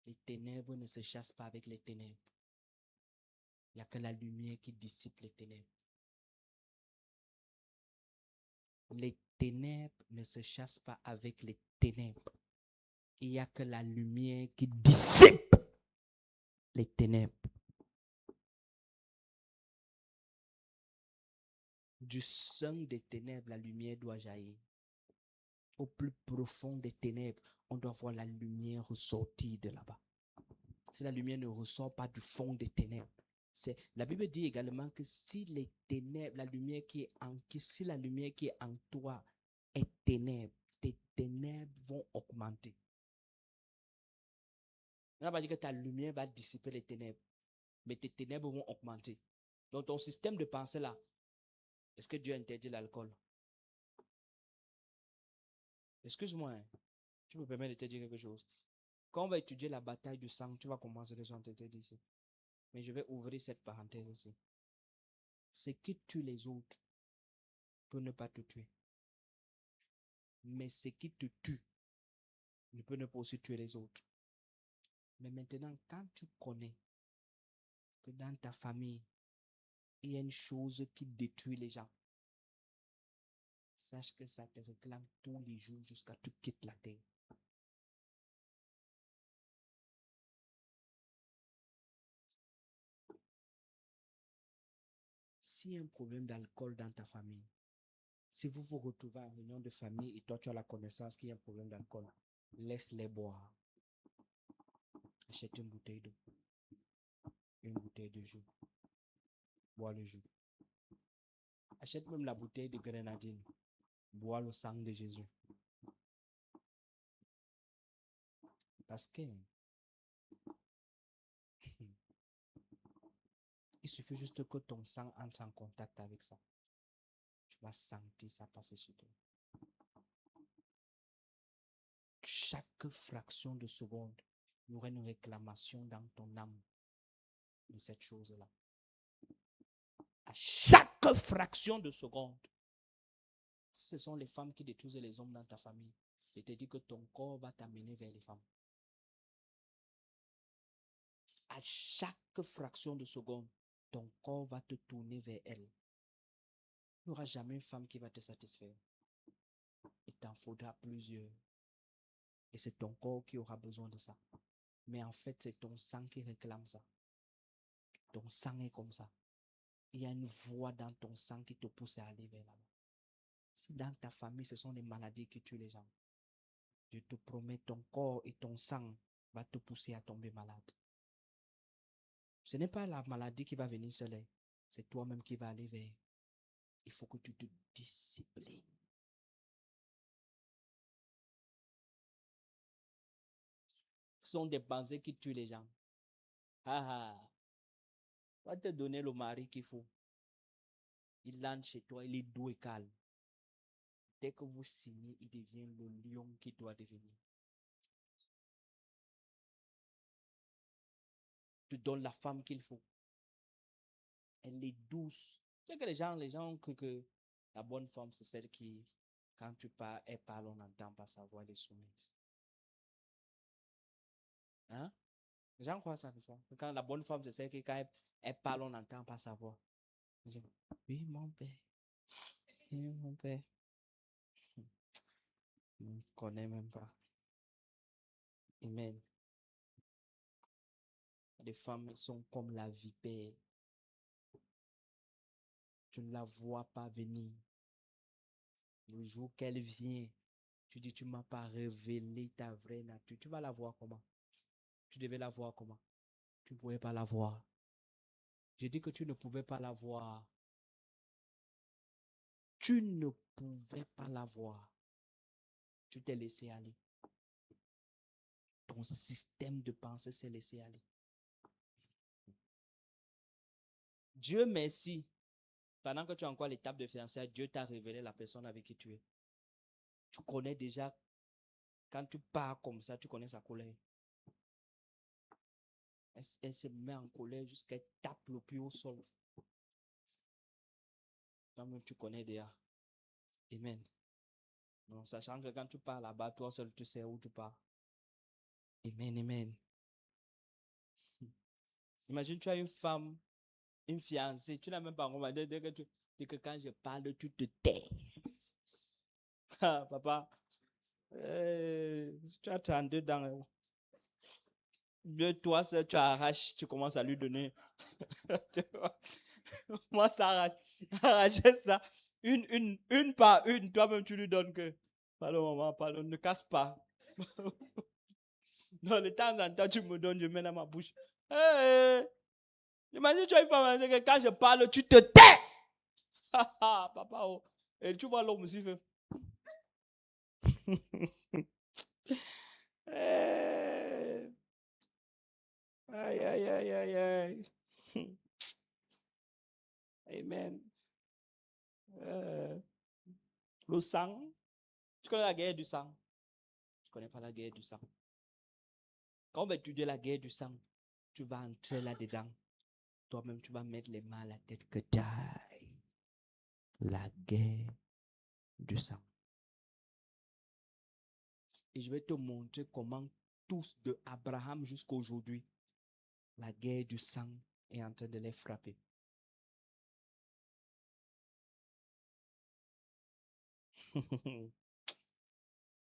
Les ténèbres ne se chassent pas avec les ténèbres. Il n'y a que la lumière qui dissipe les ténèbres. Les ténèbres ne se chassent pas avec les ténèbres. Il n'y a que la lumière qui dissipe les ténèbres. Du sein des ténèbres, la lumière doit jaillir. Au plus profond des ténèbres, on doit voir la lumière ressortir de là-bas. Si la lumière ne ressort pas du fond des ténèbres, la Bible dit également que si les ténèbres, si la lumière qui est en toi est ténèbres, tes ténèbres vont augmenter. On n'a pas dit que ta lumière va dissiper les ténèbres, mais tes ténèbres vont augmenter. Donc ton système de pensée là, est-ce que Dieu interdit l'alcool? Excuse-moi, hein, tu me permets de te dire quelque chose. Quand on va étudier la bataille du sang, tu vas commencer les gens te dire ici. Mais je vais ouvrir cette parenthèse ici. Ce qui tue les autres peut ne pas te tuer. Mais ce qui te tue ne peut ne pas aussi tuer les autres. Mais maintenant, quand tu connais que dans ta famille, il y a une chose qui détruit les gens, sache que ça te réclame tous les jours jusqu'à ce que tu quittes la terre. S'il y a un problème d'alcool dans ta famille, si vous vous retrouvez en réunion de famille et toi tu as la connaissance qu'il y a un problème d'alcool, laisse-les boire. Achète une bouteille d'eau, une bouteille de jus, bois le jus. Achète même la bouteille de grenadine, bois le sang de Jésus. Parce que il suffit juste que ton sang entre en contact avec ça. Tu vas sentir ça passer sur toi. Chaque fraction de seconde, il y aura une réclamation dans ton âme de cette chose-là. À chaque fraction de seconde, ce sont les femmes qui détruisent les hommes dans ta famille. Je te dis que ton corps va t'amener vers les femmes. À chaque fraction de seconde, ton corps va te tourner vers elles. Il n'y aura jamais une femme qui va te satisfaire. Il t'en faudra plusieurs. Et c'est ton corps qui aura besoin de ça. Mais en fait, c'est ton sang qui réclame ça. Ton sang est comme ça. Il y a une voix dans ton sang qui te pousse à aller vers là-bas. Si dans ta famille, ce sont les maladies qui tuent les gens, je te promets, ton corps et ton sang va te pousser à tomber malade. Ce n'est pas la maladie qui va venir seule. C'est toi-même qui va aller vers. Il faut que tu te disciplines. Ce sont des pensées qui tuent les gens. Va te donner le mari qu'il faut. Il entre chez toi, il est doux et calme. Dès que vous signez, il devient le lion qui doit devenir. Tu donnes la femme qu'il faut. Elle est douce. Tu sais que les gens ont cru que la bonne femme, c'est celle qui, quand tu parles, elle parle, on n'entend pas sa voix, elle est soumise. Hein? Les gens croient ça, n'est-ce pas? Quand la bonne femme, c'est celle qui, quand elle parle, on n'entend pas sa voix. Oui, mon père. Oui, mon père. Je ne connais même pas. Amen. Les femmes sont comme la vipère. Tu ne la vois pas venir. Le jour qu'elle vient, tu dis, tu ne m'as pas révélé ta vraie nature. Tu vas la voir comment? Tu devais la voir comment? Tu ne pouvais pas la voir. J'ai dit que tu ne pouvais pas la voir. Tu ne pouvais pas la voir. Tu t'es laissé aller. Ton système de pensée s'est laissé aller. Dieu merci. Pendant que tu es encore à l'étape de fiançailles, Dieu t'a révélé la personne avec qui tu es. Tu connais déjà, quand tu pars comme ça, tu connais sa colère. Elle se met en colère jusqu'à tape le pied au sol. Toi-même, tu connais déjà. Amen. Non, sachant que quand tu pars là-bas, toi seul, tu sais où tu pars. Amen, amen. Imagine, tu as une femme, une fiancée, tu n'as même pas recommandé que quand je parle, tu te tais. Ah, papa, tu as 32 dans de toi, tu arraches, tu commences à lui donner. Moi, ça arrache. Arracher ça. Une par une, toi-même, tu lui donnes que. Pardon, maman, pardon, ne casse pas. Non, de temps en temps, tu me donnes, je mets dans ma bouche. Hey, imagine, tu as une femme, que quand je parle, tu te tais. Papa, oh. Et tu vois l'homme aussi fait. Hey. Aïe, aïe, aïe, aïe, aïe. Amen. Le sang. Tu connais la guerre du sang? Tu ne connais pas la guerre du sang. Quand on va étudier la guerre du sang, tu vas entrer là-dedans. Toi-même, tu vas mettre les mains à la tête que taille. La guerre du sang. Et je vais te montrer comment tous de Abraham jusqu'à aujourd'hui, la guerre du sang est en train de les frapper.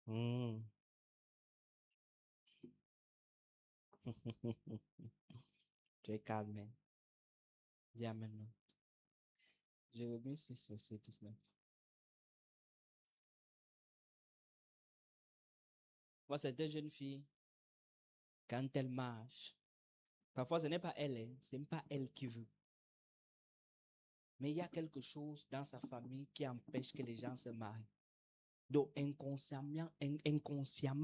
mm. Tu es calme. Dis amen. Jérémie 6, verset 19. Moi, cette jeune fille, quand elle marche, parfois ce n'est pas elle, hein, ce n'est pas elle qui veut. Mais il y a quelque chose dans sa famille qui empêche que les gens se marient. Donc, inconsciemment,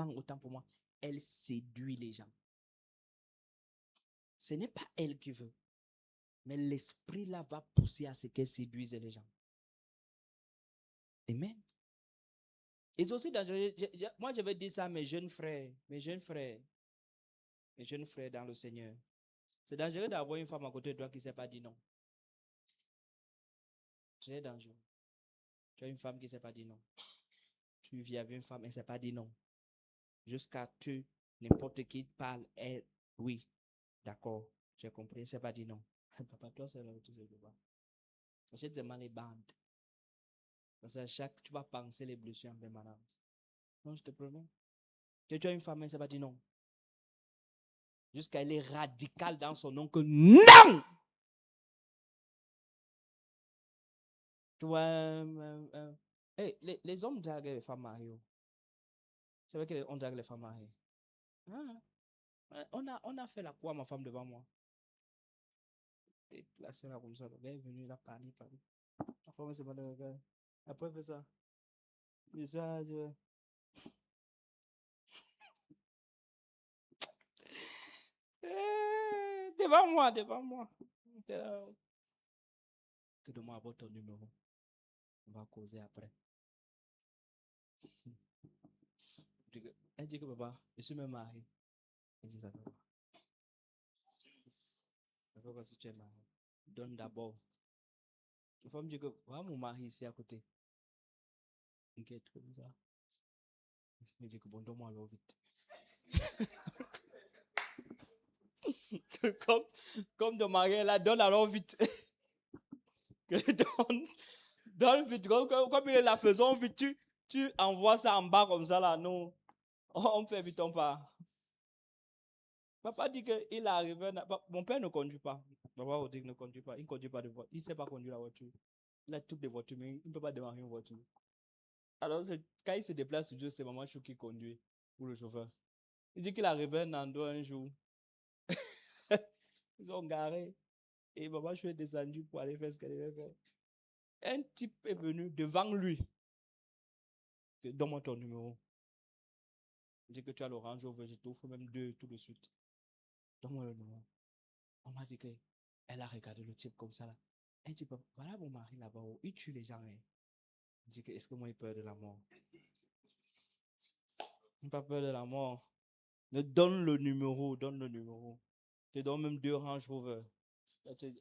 autant pour moi, elle séduit les gens. Ce n'est pas elle qui veut. Mais l'esprit là va pousser à ce qu'elle séduise les gens. Amen. Et c'est aussi dangereux. Moi, je vais dire ça à mes jeunes frères dans le Seigneur. C'est dangereux d'avoir une femme à côté de toi qui ne sait pas dire non. C'est dangereux. Tu as une femme qui ne sait pas dire non. Tu vis avec une femme et ne sait pas dire non. Jusqu'à tu, n'importe qui parle, elle, oui, d'accord, j'ai compris, elle ne sait pas dire non. Papa, toi, c'est là où tu sais pas. Achète seulement les bandes. Parce que tu vas penser les blessures en permanence. Non, je te promets. Que tu as une femme, elle ne sait pas dire non. Jusqu'à elle est radicale dans son nom que non! Tu vois, hey, les hommes draguent les femmes mariées. C'est vrai qu'on drague les femmes mariées. Ah, on a fait la quoi, ma femme, devant moi. T'es placé là comme ça. Elle est venue là, parler. La femme, c'est pas de regard. Après, elle fait ça. Et ça, devant moi. Que donne-moi votre numéro. On va causer après. Elle dit que papa, je suis même marié. Elle dit ça fait quoi? Ça fait quoi si tu es marié? Donne d'abord. La femme dit que voilà mon mari ici à côté. Inquiète comme ça. Je dis que bon, donne-moi alors vite. comme ton mari là, donne alors vite. donne vite. Comme il est la faisant vite, tu envoies ça en bas comme ça là. Non. On fait vite, on part. Papa dit qu'il est arrivé. Mon père ne conduit pas. Papa dit qu'il ne conduit pas. Il ne conduit pas de voiture. Il ne sait pas conduire la voiture. Il a toutes les voitures, mais il ne peut pas démarrer une voiture. Alors, quand il se déplace sur Dieu, c'est Maman Chou qui conduit. Ou le chauffeur. Il dit qu'il est arrivé à un endroit un jour. Ils ont garé. Et maman, je suis descendu pour aller faire ce qu'elle devait faire. Un type est venu devant lui. Donne-moi ton numéro. Il dit que tu as l'orange au je t'offre même 2 tout de suite. Donne-moi le numéro. On m'a dit qu'elle a regardé le type comme ça là. Elle dit, voilà mon mari là-bas, il tue les gens. Hein. Il dit que, est-ce que moi, il peur de la mort? Il n'a pas peur de la mort. Ne donne le numéro, donne le numéro. Je te donne même 2 Range Rover.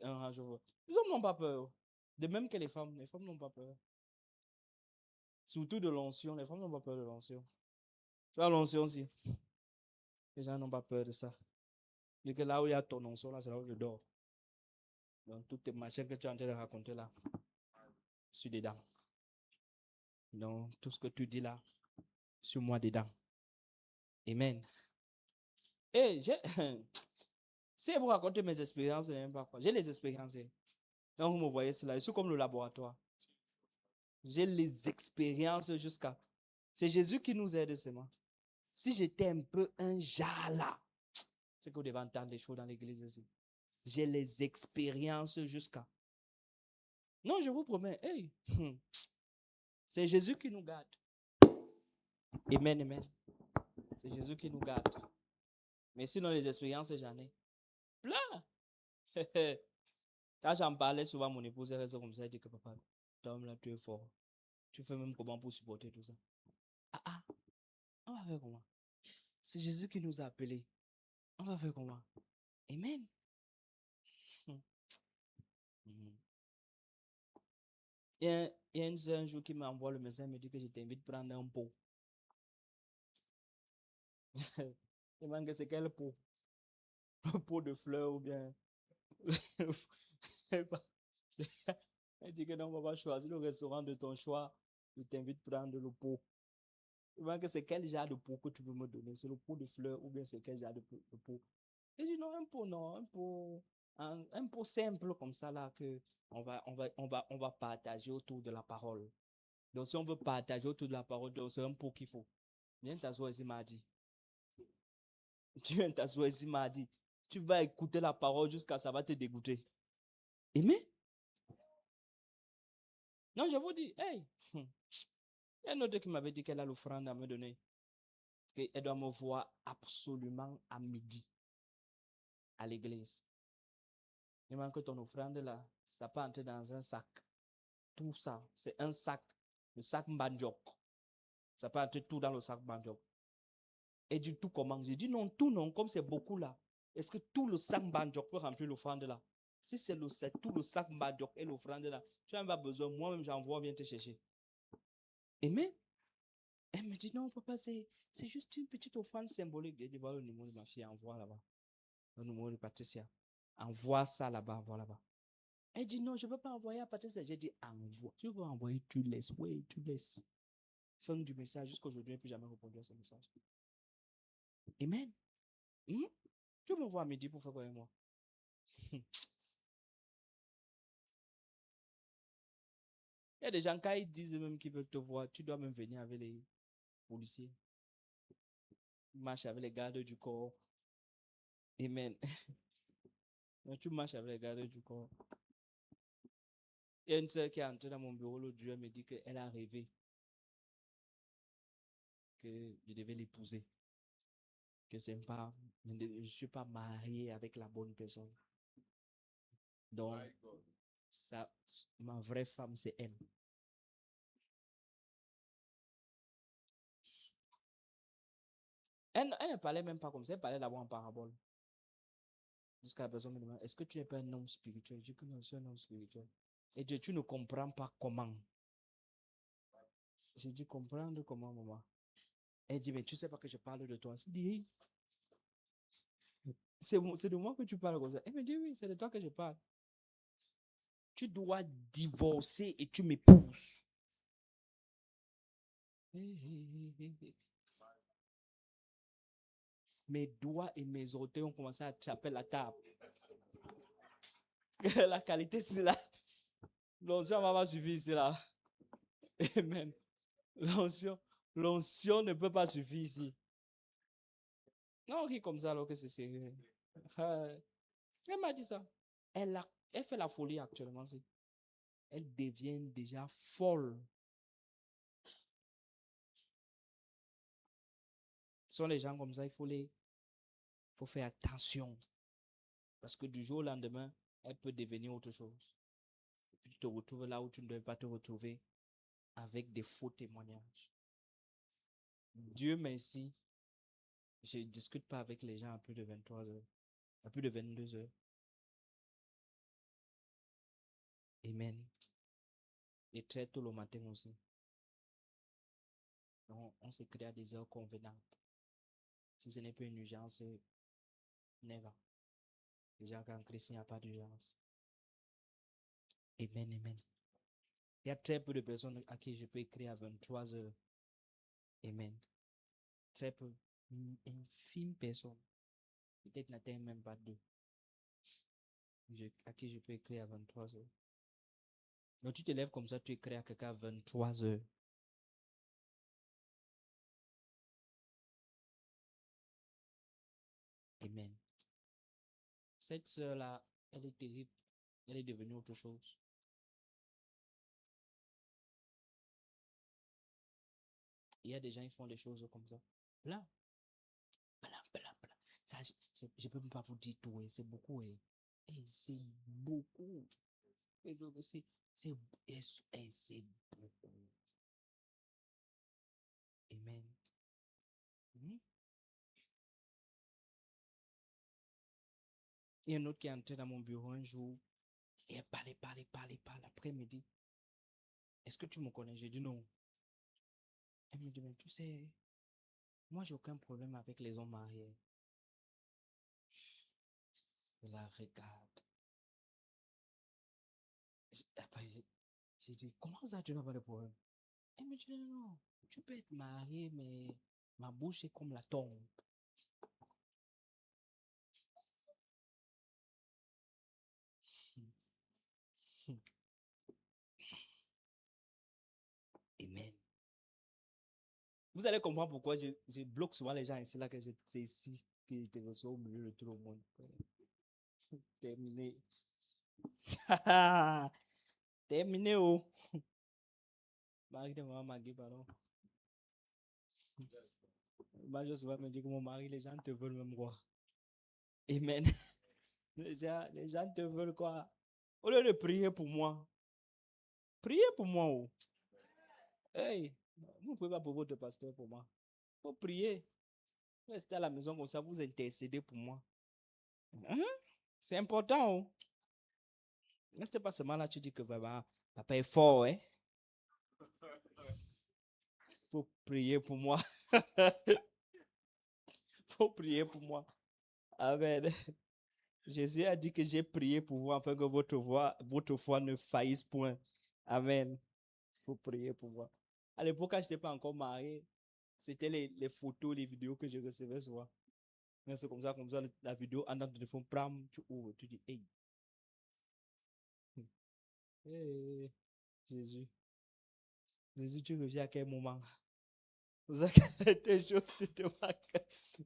Un Range Rover. Les hommes n'ont pas peur. De même que les femmes n'ont pas peur. Surtout de l'onction, les femmes n'ont pas peur de l'onction. Tu vois l'onction aussi. Les gens n'ont pas peur de ça. Et que là où il y a ton onction, là, c'est là où je dors. Donc, toutes tes machines que tu es en train de raconter là, je suis dedans. Donc, tout ce que tu dis là, sur moi dedans. Amen. Et si vous racontez mes expériences, je n'aime pas quoi. J'ai les expériences. Donc, vous me voyez cela. Je suis comme le laboratoire. J'ai les expériences jusqu'à. C'est Jésus qui nous aide seulement. Si j'étais un peu un jala, c'est que vous devez entendre des choses dans l'église ici. J'ai les expériences jusqu'à. Non, je vous promets. Hey, c'est Jésus qui nous garde. Amen, amen. C'est Jésus qui nous garde. Mais sinon, les expériences, j'en ai plein. Quand j'en parlais souvent, mon épouse elle restait comme ça. Elle dit que papa, toi là, tu es fort. Tu fais même comment pour supporter tout ça. Ah, on va faire comment? C'est Jésus qui nous a appelés. On va faire comment? Amen. Il y a une soeur un jour qui m'envoie le message, me dit que je t'invite à prendre un pot. Je demande que c'est quel pot? Un pot de fleurs ou bien. Elle dit que non, on va choisir le restaurant de ton choix. Je t'invite à prendre le pot. Je demande que c'est quel genre de pot que tu veux me donner? C'est le pot de fleurs ou bien c'est quel genre de pot? Elle dit non, un pot, non, un pot simple comme ça là que on va partager autour de la parole. Donc si on veut partager autour de la parole, c'est un pot qu'il faut. Viens t'asseoir ici mardi. Tu viens t'asseoir ici mardi. Tu vas écouter la parole jusqu'à ça va te dégoûter. Amen. Non, je vous dis, hey. Il y a un autre qui m'avait dit qu'elle a l'offrande à me donner. Qu'elle doit me voir absolument à midi à l'église. Il manque que ton offrande là, ça peut entrer dans un sac. Tout ça, c'est un sac. Le sac Mbandjok. Ça peut entrer tout dans le sac Mbandjok. Et du tout comment? J'ai dit non, tout non, comme c'est beaucoup là. Est-ce que tout le sac Mbandjok peut remplir l'offrande là? Si c'est tout le sac Mbandjok et l'offrande là, tu n'as pas besoin. Moi-même, j'envoie, viens te chercher. Amen. Elle me dit non, papa, c'est juste une petite offrande symbolique. Je dis voilà le numéro de ma fille, envoie là-bas. Le numéro de Patricia. Envoie ça là-bas, envoie là-bas. Elle dit non, je ne peux pas envoyer à Patricia. J'ai dit envoie. Tu veux envoyer, tu laisses. Oui, tu laisses. Fin du message. Jusqu'aujourd'hui, je n'ai plus jamais répondu à ce message. Amen. Tu me vois à midi pour faire quoi avec moi? Il y a des gens, quand ils disent même qu'ils veulent te voir, tu dois même venir avec les policiers. Marche avec les gardes du corps. Amen. Tu marches avec les gardes du corps. Il y a une soeur qui est entrée dans mon bureau l'autre jour, elle me dit qu'elle a rêvé que je devais l'épouser. Que c'est pas, je ne suis pas marié avec la bonne personne. Donc, ça, ma vraie femme, c'est elle. Elle ne parlait même pas comme ça, elle parlait d'abord en parabole. Jusqu'à la personne me demande, est-ce que tu n'es pas un homme spirituel? Je dis que non, je suis un homme spirituel. Et Dieu, tu ne comprends pas comment. J'ai dit, comprendre comment, maman? Elle dit, mais tu ne sais pas que je parle de toi. Je dis, c'est de moi que tu parles comme ça. Elle me dit, oui, c'est de toi que je parle. Tu dois divorcer et tu m'épouses. Mes doigts et mes orteils ont commencé à taper la table. La qualité, c'est là. L'onction va pas suffire ici, là. Amen. L'onction ne peut pas suffire ici. Non, on rit comme ça alors que c'est sérieux. Elle m'a dit ça. Elle fait la folie actuellement. Elle devient déjà folle. Ce sont les gens comme ça, il faut faire attention. Parce que du jour au lendemain, elle peut devenir autre chose. Et puis tu te retrouves là où tu ne devais pas te retrouver avec des faux témoignages. Dieu merci, je ne discute pas avec les gens à plus de 23 heures, à plus de 22 heures. Amen. Et très tôt le matin aussi. On s'écrit à des heures convenables. Si ce n'est pas une urgence, never. Déjà qu'en Christ, il n'y a pas d'urgence. Amen, amen. Il y a très peu de personnes à qui je peux écrire à 23 heures. Amen. Très peu. Une infime personne. Peut-être n'atteint même pas deux. À qui je peux écrire à 23 heures. Donc tu te lèves comme ça, tu écris à quelqu'un à 23 heures. Amen. Cette sœur-là, elle est terrible. Elle est devenue autre chose. Il y a des gens qui font des choses comme ça. Là, blanc. Ça, je ne peux même pas vous dire tout. C'est beaucoup. C'est beaucoup. C'est beaucoup. Amen. Il y a un autre qui est entré dans mon bureau un jour. Et elle parlait. Après, elle me dit, est-ce que tu me connais? J'ai dit non. Elle me dit, mais tu sais, moi, j'ai aucun problème avec les hommes mariés. Je la regarde. Après, j'ai dit, comment ça, tu n'as pas de problème? Elle me dit, non, tu peux être marié, mais ma bouche est comme la tombe. Amen. Vous allez comprendre pourquoi je bloque souvent les gens ici, là, que c'est ici que je te reçois au milieu de tout le monde. Terminé. Terminé, oh. Marie de maman Maggie, pardon. Moi, je souvent me dire que mon mari, les gens te veulent même quoi. Amen. Les gens te veulent quoi. Au lieu de prier pour moi. Priez pour moi, oh. Hey, vous ne pouvez pas pour votre pasteur pour moi. Il faut prier. Restez à la maison comme ça, vous intercédez pour moi. Hein? C'est important, oh. Restez pas seulement là, tu dis que vraiment, papa est fort, hein. Faut prier pour moi. Faut prier pour moi. Amen. Jésus a dit que j'ai prié pour vous afin que votre foi ne faillisse point. Amen. Faut prier pour moi. À l'époque, quand je n'étais pas encore marié, c'était les photos, les vidéos que je recevais souvent. Mais c'est comme ça, la vidéo en dans le téléphone, pram, tu ouvres, tu dis, hey. Hey, Jésus. Jésus, tu reviens à quel moment? C'est ça qualité chose, tu te marques.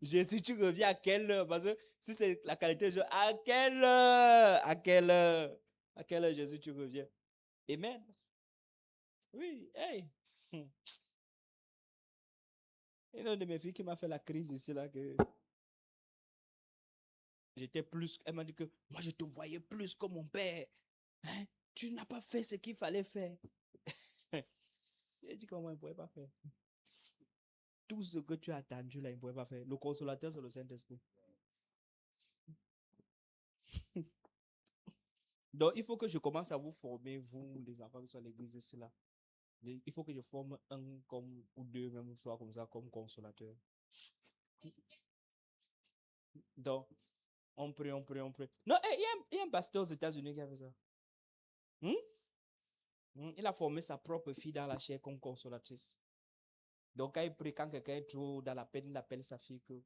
Jésus, tu reviens à quelle heure? Parce que si c'est la qualité de jeu, à quelle heure? À quelle heure? À quelle heure, Jésus, tu reviens? Amen. Oui, hey. Et une de mes filles qui m'a fait la crise ici, là, que j'étais plus. Elle m'a dit que moi, je te voyais plus que mon père. Hein? Tu n'as pas fait ce qu'il fallait faire. J'ai dit comment il ne pouvait pas faire. Tout ce que tu as attendu là, il ne pouvait pas faire. Le consolateur, c'est le Saint-Esprit. Donc, il faut que je commence à vous former, vous, les enfants qui sont à l'église ici là. Il faut que je forme un comme, ou deux, même soit comme ça, comme consolateur. Donc, on prie. Non, il y a un pasteur aux États-Unis qui a fait ça. Il a formé sa propre fille dans la chair comme consolatrice. Donc, quand il prie, quand quelqu'un est trop dans la peine, il appelle sa fille que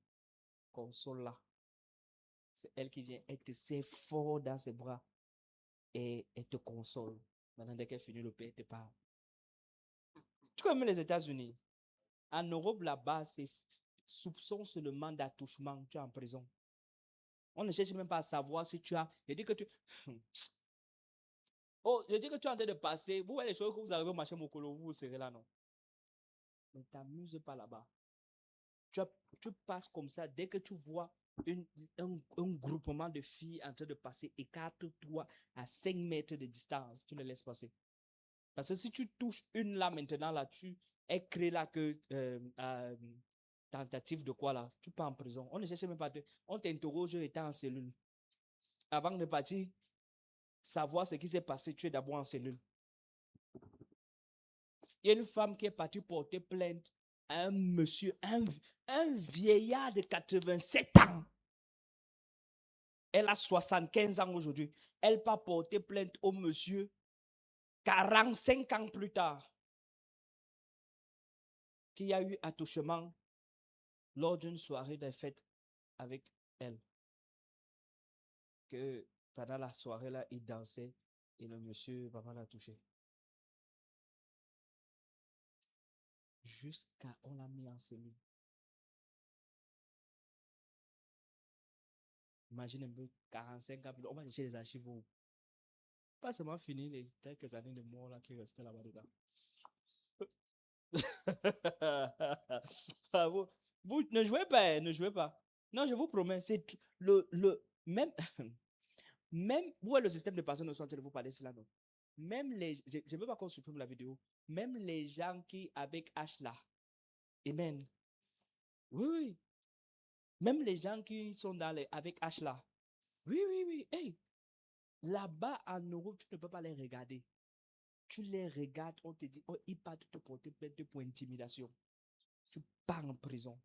console-la. C'est elle qui vient, elle te serre fort dans ses bras et elle te console. Maintenant, dès qu'elle finit le pain, elle te parle. Tu connais les États-Unis? En Europe, là-bas, c'est soupçon seulement d'attouchement, tu es en prison. On ne cherche même pas à savoir si tu as. Je dis que tu. Oh, je dis que tu es en train de passer. Vous voyez les choses que vous arrivez au marché Mokolo, vous serez là, non? Ne t'amuse pas là-bas. Tu passes comme ça. Dès que tu vois un groupement de filles en train de passer, écarte-toi à 5 mètres de distance. Tu les laisses passer. Parce que si tu touches une là maintenant, là, tu es créé là que tentative de quoi là? Tu pars en prison. On ne cherche même pas. On t'interroge étant en cellule. Avant de partir, savoir ce qui s'est passé, tu es d'abord en cellule. Il y a une femme qui est partie porter plainte à un monsieur, un vieillard de 87 ans. Elle a 75 ans aujourd'hui. Elle part porter plainte au monsieur 45 ans plus tard qu'il y a eu attouchement lors d'une soirée de fête avec elle. Que pendant la soirée là, il dansait et le monsieur vraiment l'a touché. Jusqu'à on l'a mis en cellule. Imagine un peu 45 ans, on va chercher les archives. Pas seulement fini les quelques années de mort là qui restaient là-bas dedans. Vous ne jouez pas, ne jouez pas. Non, je vous promets, c'est même, même, vous voyez le système de personnes sont en train de vous parler cela, non? Même les, je ne veux pas qu'on supprime la vidéo, même les gens qui, avec H là, amen. Oui, oui. Même les gens qui sont dans les, avec H là. Oui, oui, oui. Hey, là-bas en Europe, tu ne peux pas les regarder. Tu les regardes, on te dit, oh, ils partent te porter plainte pour intimidation. Tu pars en prison.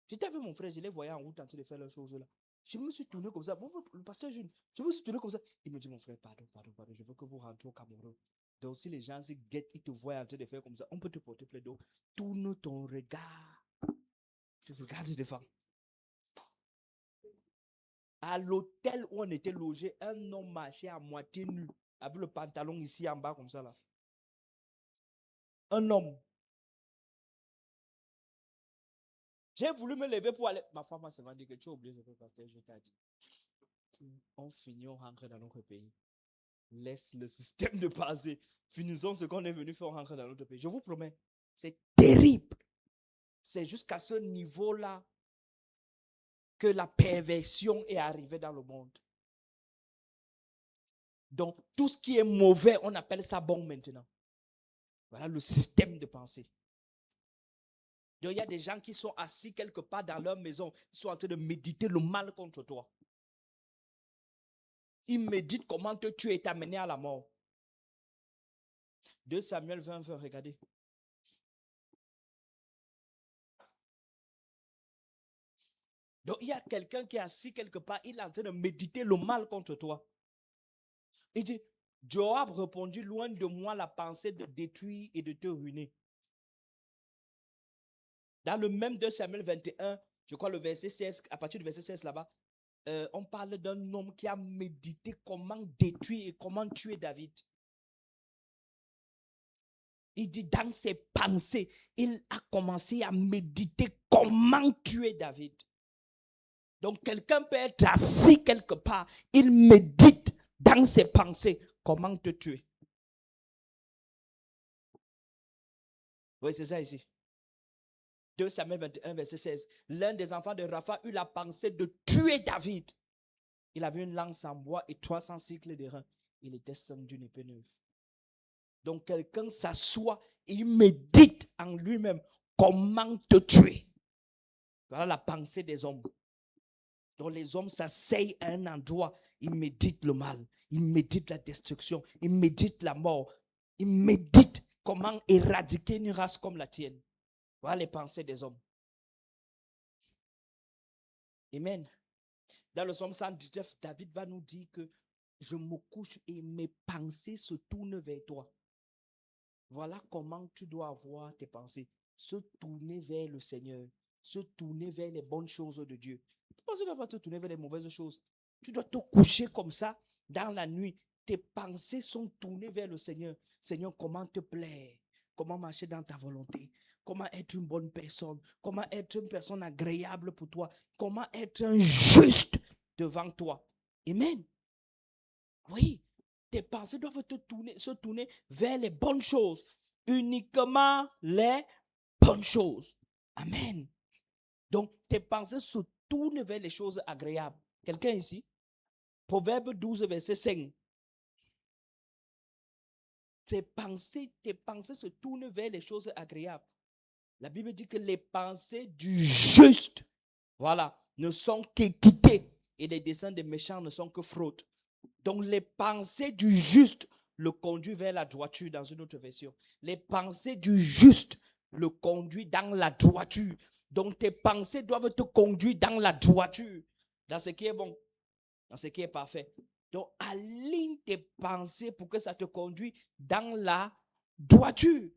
J'étais avec mon frère, je les voyais en route en train de faire leurs choses là. Je me suis tourné comme ça. Le pasteur Jules, je me suis tourné comme ça. Il me dit, mon frère, pardon, je veux que vous rentrez au Cameroun. Donc, si les gens se guettent, ils te voient en train de faire comme ça, on peut te porter plainte. Donc, tourne ton regard. Tu regardes devant. À l'hôtel où on était logé, un homme marchait à moitié nu, avec le pantalon ici en bas comme ça là. Un homme. J'ai voulu me lever pour aller. Ma femme m'a seulement dit que tu as oublié ce que le pasteur je t'ai dit. On finit, on rentre dans notre pays. Laisse le système de passer. Finissons ce qu'on est venu faire, on rentre dans notre pays. Je vous promets, c'est terrible. C'est jusqu'à ce niveau-là que la perversion est arrivée dans le monde. Donc, tout ce qui est mauvais, on appelle ça bon maintenant. Voilà le système de pensée. Donc, il y a des gens qui sont assis quelque part dans leur maison, ils sont en train de méditer le mal contre toi. Ils méditent comment te tuer et t'amener à la mort. 2 Samuel 20, regardez. Donc, il y a quelqu'un qui est assis quelque part, il est en train de méditer le mal contre toi. Il dit, Joab répondit, loin de moi la pensée de détruire et de te ruiner. Dans le même 2 Samuel 21, je crois le verset 16, à partir du verset 16 là-bas, on parle d'un homme qui a médité comment détruire et comment tuer David. Il dit dans ses pensées, il a commencé à méditer comment tuer David. Donc quelqu'un peut être assis quelque part, il médite dans ses pensées comment te tuer. Oui, c'est ça ici. 2 Samuel 21, verset 16. L'un des enfants de Rapha eut la pensée de tuer David. Il avait une lance en bois et 300 cycles de reins. Il était somme d'une épée neuve. Donc quelqu'un s'assoit et il médite en lui-même comment te tuer. Voilà la pensée des hommes. Donc les hommes s'asseyent à un endroit, ils méditent le mal, ils méditent la destruction, ils méditent la mort, ils méditent comment éradiquer une race comme la tienne. Voilà les pensées des hommes. Amen. Dans le psaume 119, David va nous dire que je me couche et mes pensées se tournent vers toi. Voilà comment tu dois avoir tes pensées. Se tourner vers le Seigneur. Se tourner vers les bonnes choses de Dieu. Tu ne dois pas te tourner vers les mauvaises choses. Tu dois te coucher comme ça dans la nuit. Tes pensées sont tournées vers le Seigneur. Seigneur, comment te plaire? Comment marcher dans ta volonté? comment être une bonne personne, comment être une personne agréable pour toi, comment être un juste devant toi. Amen. Oui, tes pensées doivent se tourner vers les bonnes choses, uniquement les bonnes choses. Amen. Donc, tes pensées se tournent vers les choses agréables. Quelqu'un ici? Proverbe 12, verset 5. Tes pensées se tournent vers les choses agréables. La Bible dit que les pensées du juste, voilà, ne sont qu'équité et les desseins des méchants ne sont que fraude. Donc les pensées du juste le conduit vers la droiture dans une autre version. Les pensées du juste le conduit dans la droiture. Donc tes pensées doivent te conduire dans la droiture, dans ce qui est bon, dans ce qui est parfait. Donc aligne tes pensées pour que ça te conduise dans la droiture.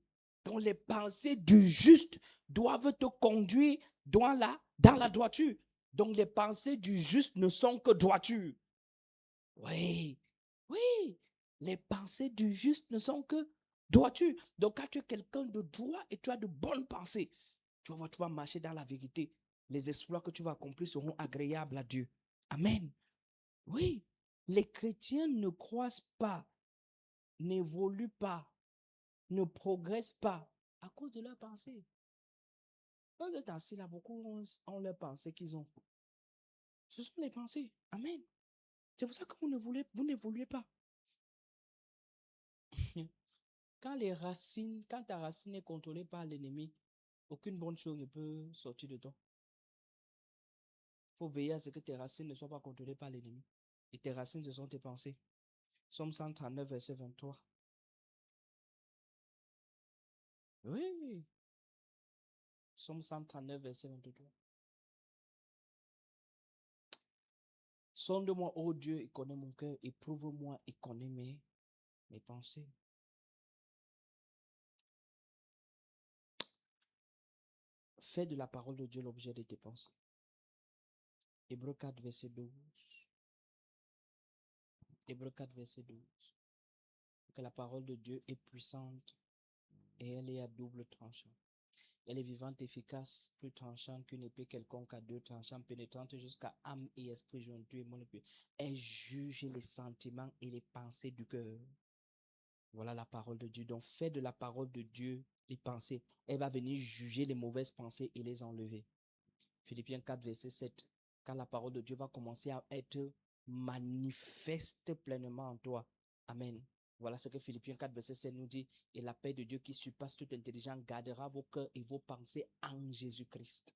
Donc les pensées du juste doivent te conduire dans la droiture. Donc les pensées du juste ne sont que droiture. Oui, oui. Les pensées du juste ne sont que droiture. Donc quand tu es quelqu'un de droit et tu as de bonnes pensées, tu vas marcher dans la vérité. Les exploits que tu vas accomplir seront agréables à Dieu. Amen. Oui, les chrétiens ne croissent pas, n'évoluent pas, ne progressent pas à cause de leurs pensées. Quand vous êtes assis là, beaucoup ont leurs pensées qu'ils ont. Ce sont les pensées. Amen. C'est pour ça que vous n'évoluez pas. Quand ta racine est contrôlée par l'ennemi, aucune bonne chose ne peut sortir de toi. Il faut veiller à ce que tes racines ne soient pas contrôlées par l'ennemi. Et tes racines, ce sont tes pensées. Somme 139, verset 23. Oui. Somme 139, verset 23. Sonde-moi, ô Dieu, et connais mon cœur. Éprouve-moi et connais mes pensées. Fais de la parole de Dieu l'objet de tes pensées. Hébreux 4, verset 12. Hébreux 4, verset 12. Que la parole de Dieu est puissante et elle est à double tranchant. Elle est vivante, efficace, plus tranchante qu'une épée quelconque à deux tranchants, pénétrante jusqu'à âme et esprit jointu et mon épée. Elle juge les sentiments et les pensées du cœur. Voilà la parole de Dieu. Donc fais de la parole de Dieu les pensées. Elle va venir juger les mauvaises pensées et les enlever. Philippiens 4, verset 7. Quand la parole de Dieu va commencer à être manifeste pleinement en toi. Amen. Voilà ce que Philippiens 4, verset 7 nous dit. Et la paix de Dieu qui surpasse toute intelligence gardera vos cœurs et vos pensées en Jésus-Christ.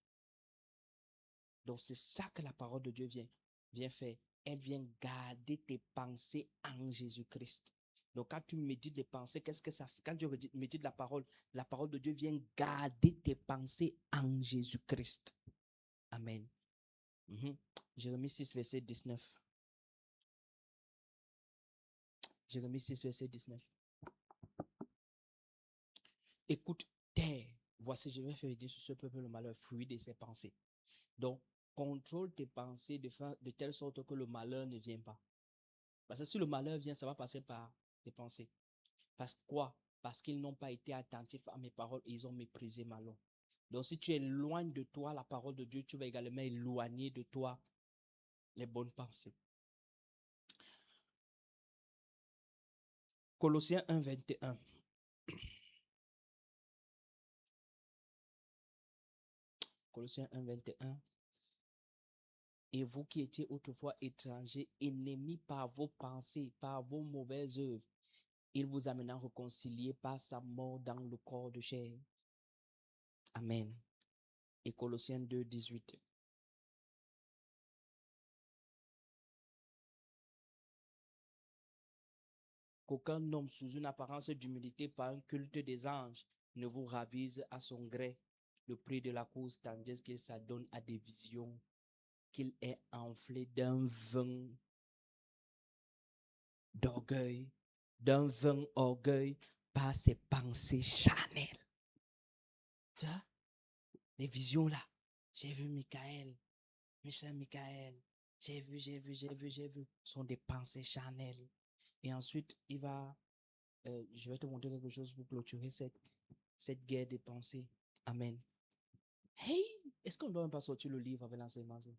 Donc c'est ça que la parole de Dieu vient faire. Elle vient garder tes pensées en Jésus-Christ. Donc quand tu médites les pensées, qu'est-ce que ça fait? Quand tu médites la parole de Dieu vient garder tes pensées en Jésus-Christ. Amen. Jérémie 6, verset 19. Jérémie 6, verset 19. Écoute, terre, voici, je vais faire aider sur ce peuple le malheur, fruit de ses pensées. Donc, contrôle tes pensées de telle sorte que le malheur ne vienne pas. Parce que si le malheur vient, ça va passer par tes pensées. Parce que quoi? Parce qu'ils n'ont pas été attentifs à mes paroles et ils ont méprisé ma loi. Donc, si tu éloignes de toi la parole de Dieu, tu vas également éloigner de toi les bonnes pensées. Colossiens 1, 21. Colossiens 1, 21. Et vous qui étiez autrefois étrangers, ennemis par vos pensées, par vos mauvaises œuvres, il vous amena réconcilier par sa mort dans le corps de chair. Amen. Et Colossiens 2, 18. Qu'aucun homme sous une apparence d'humilité par un culte des anges ne vous ravise à son gré le prix de la course, tandis qu'il s'adonne à des visions, qu'il est enflé d'un vin d'orgueil, par ses pensées charnelles. Tu vois, les visions là. J'ai vu Michael, Michel Michael. J'ai vu. Sont des pensées charnelles. Et ensuite, je vais te montrer quelque chose pour clôturer cette guerre des pensées. Amen. Hey, est-ce qu'on ne doit même pas sortir le livre avec l'enseignement? Je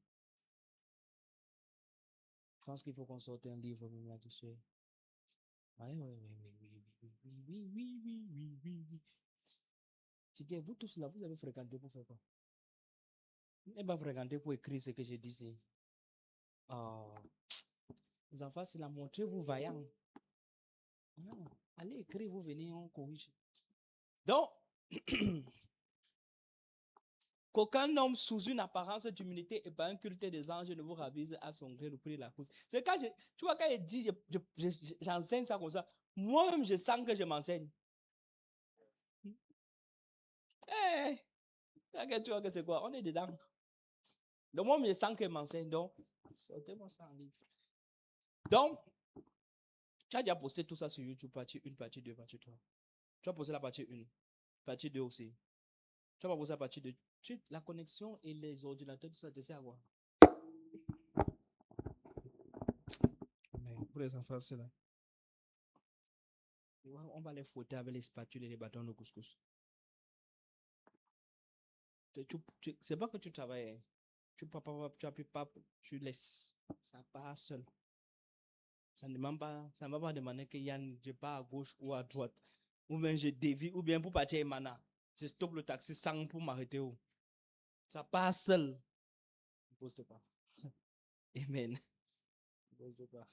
pense qu'il faut qu'on sorte un livre même là-dessus. Oui. Je dis, vous tous là, vous avez fréquenté pour faire quoi? Vous n'avez pas fréquenté pour écrire ce que j'ai dit ici. Oh. Les enfants, c'est la montrer vous vaillant. Allez écrire, vous venez, on corrige. Donc, qu'aucun homme sous une apparence d'humilité et par un culte des anges ne vous ravise à son gré le prix de la course. C'est quand tu vois, quand il dit, j'enseigne ça comme ça, moi-même, je sens que je m'enseigne. Hey, tu vois que c'est quoi? On est dedans. Donc, moi, je sens que je m'enseigne. Donc, sortez-moi ça en livre. Donc, tu as déjà posté tout ça sur YouTube, partie 1, partie 2, partie 3. Tu as posté la partie 1, partie 2 aussi. Tu vas pas poser à partir de la connexion et les ordinateurs, tout ça, tu sais à quoi? Mais pour les enfants, c'est là. On va les fouetter avec les spatules et les bâtons de couscous. C'est pas que tu travailles. Tu appuies pas, tu laisses. Ça part seul. Ça ne va pas demander que Yann, je pars à gauche ou à droite. Ou bien je dévie, ou bien pour partir à Emana. Je stoppe le taxi sans pour m'arrêter. Ça part seul. Ne pose pas. Amen. Ne pose pas.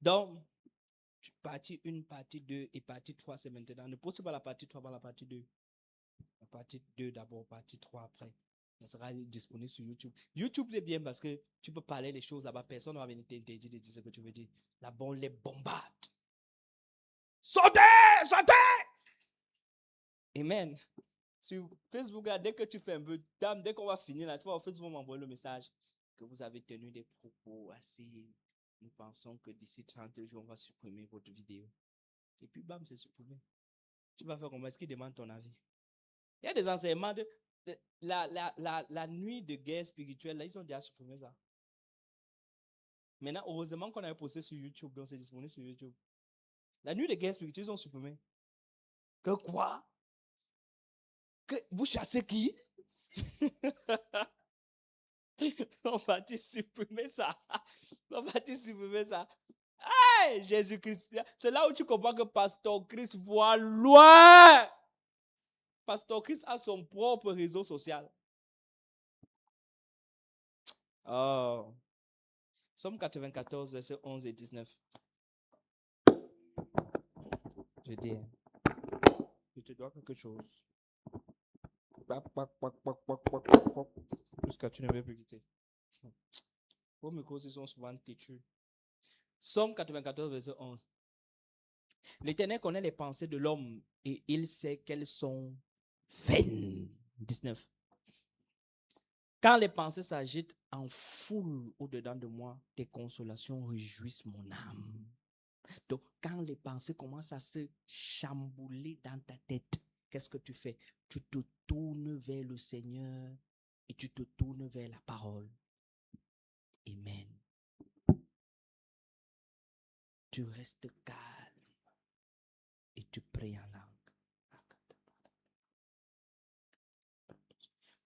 Donc, partie 1, partie 2 et partie 3, c'est maintenant. Ne pose pas la partie 3 avant la partie 2. La partie 2 d'abord, partie 3 après. Ça sera disponible sur YouTube. YouTube, c'est bien parce que tu peux parler les choses là-bas. Personne ne va venir t'interdire de dire ce que tu veux dire. Là-bas, on les bombarde. Sortez! Sortez! Amen. Sur Facebook, dès que tu fais un peu, dès qu'on va finir là, tu vas au Facebook m'envoyer le message que vous avez tenu des propos assez. Nous pensons que d'ici 30 jours, on va supprimer votre vidéo. Et puis, bam, c'est supprimé. Tu vas faire comment? Est-ce qu'il demande ton avis? Il y a des enseignements de la nuit de guerre spirituelle, là, ils ont déjà supprimé ça. Maintenant, heureusement qu'on avait posté sur YouTube, donc c'est disponible sur YouTube. La nuit de guerre spirituelle, ils ont supprimé. Que quoi? Que vous chassez qui? On va te supprimer ça. On va te supprimer ça. Hey, Jésus-Christ. C'est là où tu comprends que Pasteur Christ voit loin. Pasteur Christ a son propre réseau social. Oh. Somme 94, versets 11 et 19. Je dis, je te dois quelque chose. Jusqu'à tu ne veux plus quitter. Vos micros, ils sont souvent têtus. Somme 94, verset 11. L'Éternel connaît les pensées de l'homme et il sait qu'elles sont vaines. 19. Quand les pensées s'agitent en foule au-dedans de moi, tes consolations réjouissent mon âme. Donc, quand les pensées commencent à se chambouler dans ta tête, qu'est-ce que tu fais? Tu te tournes vers le Seigneur et tu te tournes vers la parole. Amen. Tu restes calme et tu pries en langue.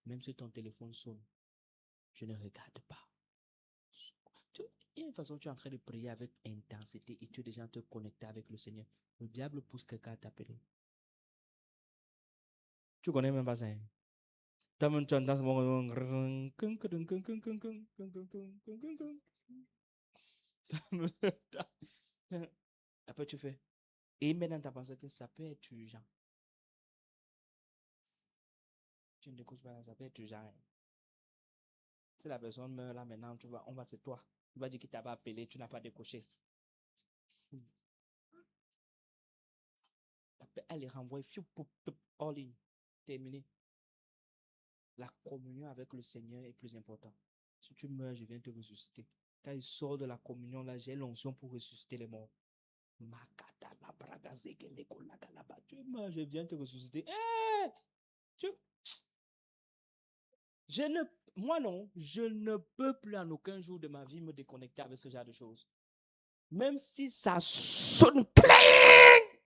Même si ton téléphone sonne, je ne regarde pas. Il y a une façon, tu es en train de prier avec intensité et tu es déjà en train de te connecter avec le Seigneur. Le diable pousse quelqu'un à t'appeler. Tu connais même pas ça. Tu entends ce moment. Après, tu fais. Et maintenant, tu as pensé que ça peut être urgent. Tu ne découvres pas, ça peut être urgent. Si la personne meurt là maintenant, tu vois, on va, c'est toi. Tu vas dire qu'il t'a pas appelé, tu n'as pas décoché. Elle est renvoyée, all in. Terminé. La communion avec le Seigneur est plus importante. Si tu meurs, je viens te ressusciter. Quand il sort de la communion, là, j'ai l'onction pour ressusciter les morts. Tu meurs, je viens te ressusciter. Hey! Moi non, je ne peux plus en aucun jour de ma vie me déconnecter avec ce genre de choses. Même si ça sonne cling.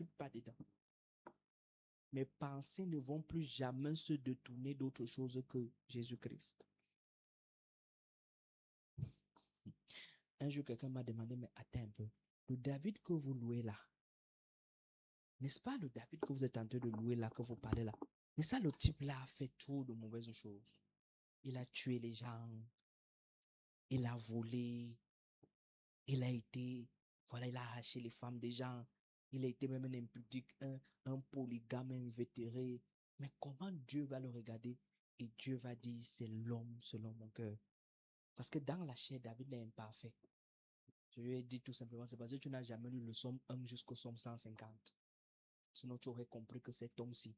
suis pas dedans. Mes pensées ne vont plus jamais se détourner d'autre chose que Jésus-Christ. Un jour, quelqu'un m'a demandé, mais attends un peu, le David que vous louez là, n'est-ce pas le David que vous êtes en train de louer là, que vous parlez là? N'est-ce pas le type là a fait trop de mauvaises choses? Il a tué les gens, il a volé, il a été, voilà, il a arraché les femmes des gens, il a été même un impudique, un polygame invétéré. Mais comment Dieu va le regarder? Et Dieu va dire, c'est l'homme selon mon cœur. Parce que dans la chair, David est imparfait. Je lui ai dit tout simplement, c'est parce que tu n'as jamais lu le psaume 1 jusqu'au psaume 150. Sinon, tu aurais compris que cet homme-ci,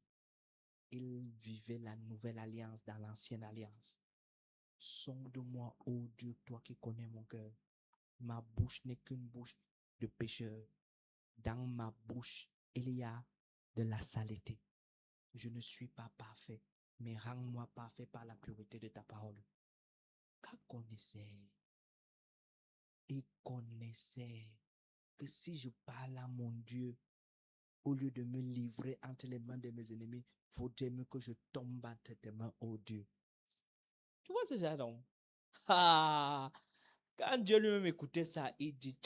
il vivait la nouvelle alliance dans l'ancienne alliance. Sonde-moi, ô Dieu, toi qui connais mon cœur. Ma bouche n'est qu'une bouche de pécheur. Dans ma bouche, il y a de la saleté. Je ne suis pas parfait, mais rends-moi parfait par la pureté de ta parole. Car il connaissait que si je parle à mon Dieu, au lieu de me livrer entre les mains de mes ennemis, il faudrait mieux que je tombe entre tes mains, ô Dieu. Tu vois ce genre? Ah, quand Dieu lui-même écoutait ça, il dit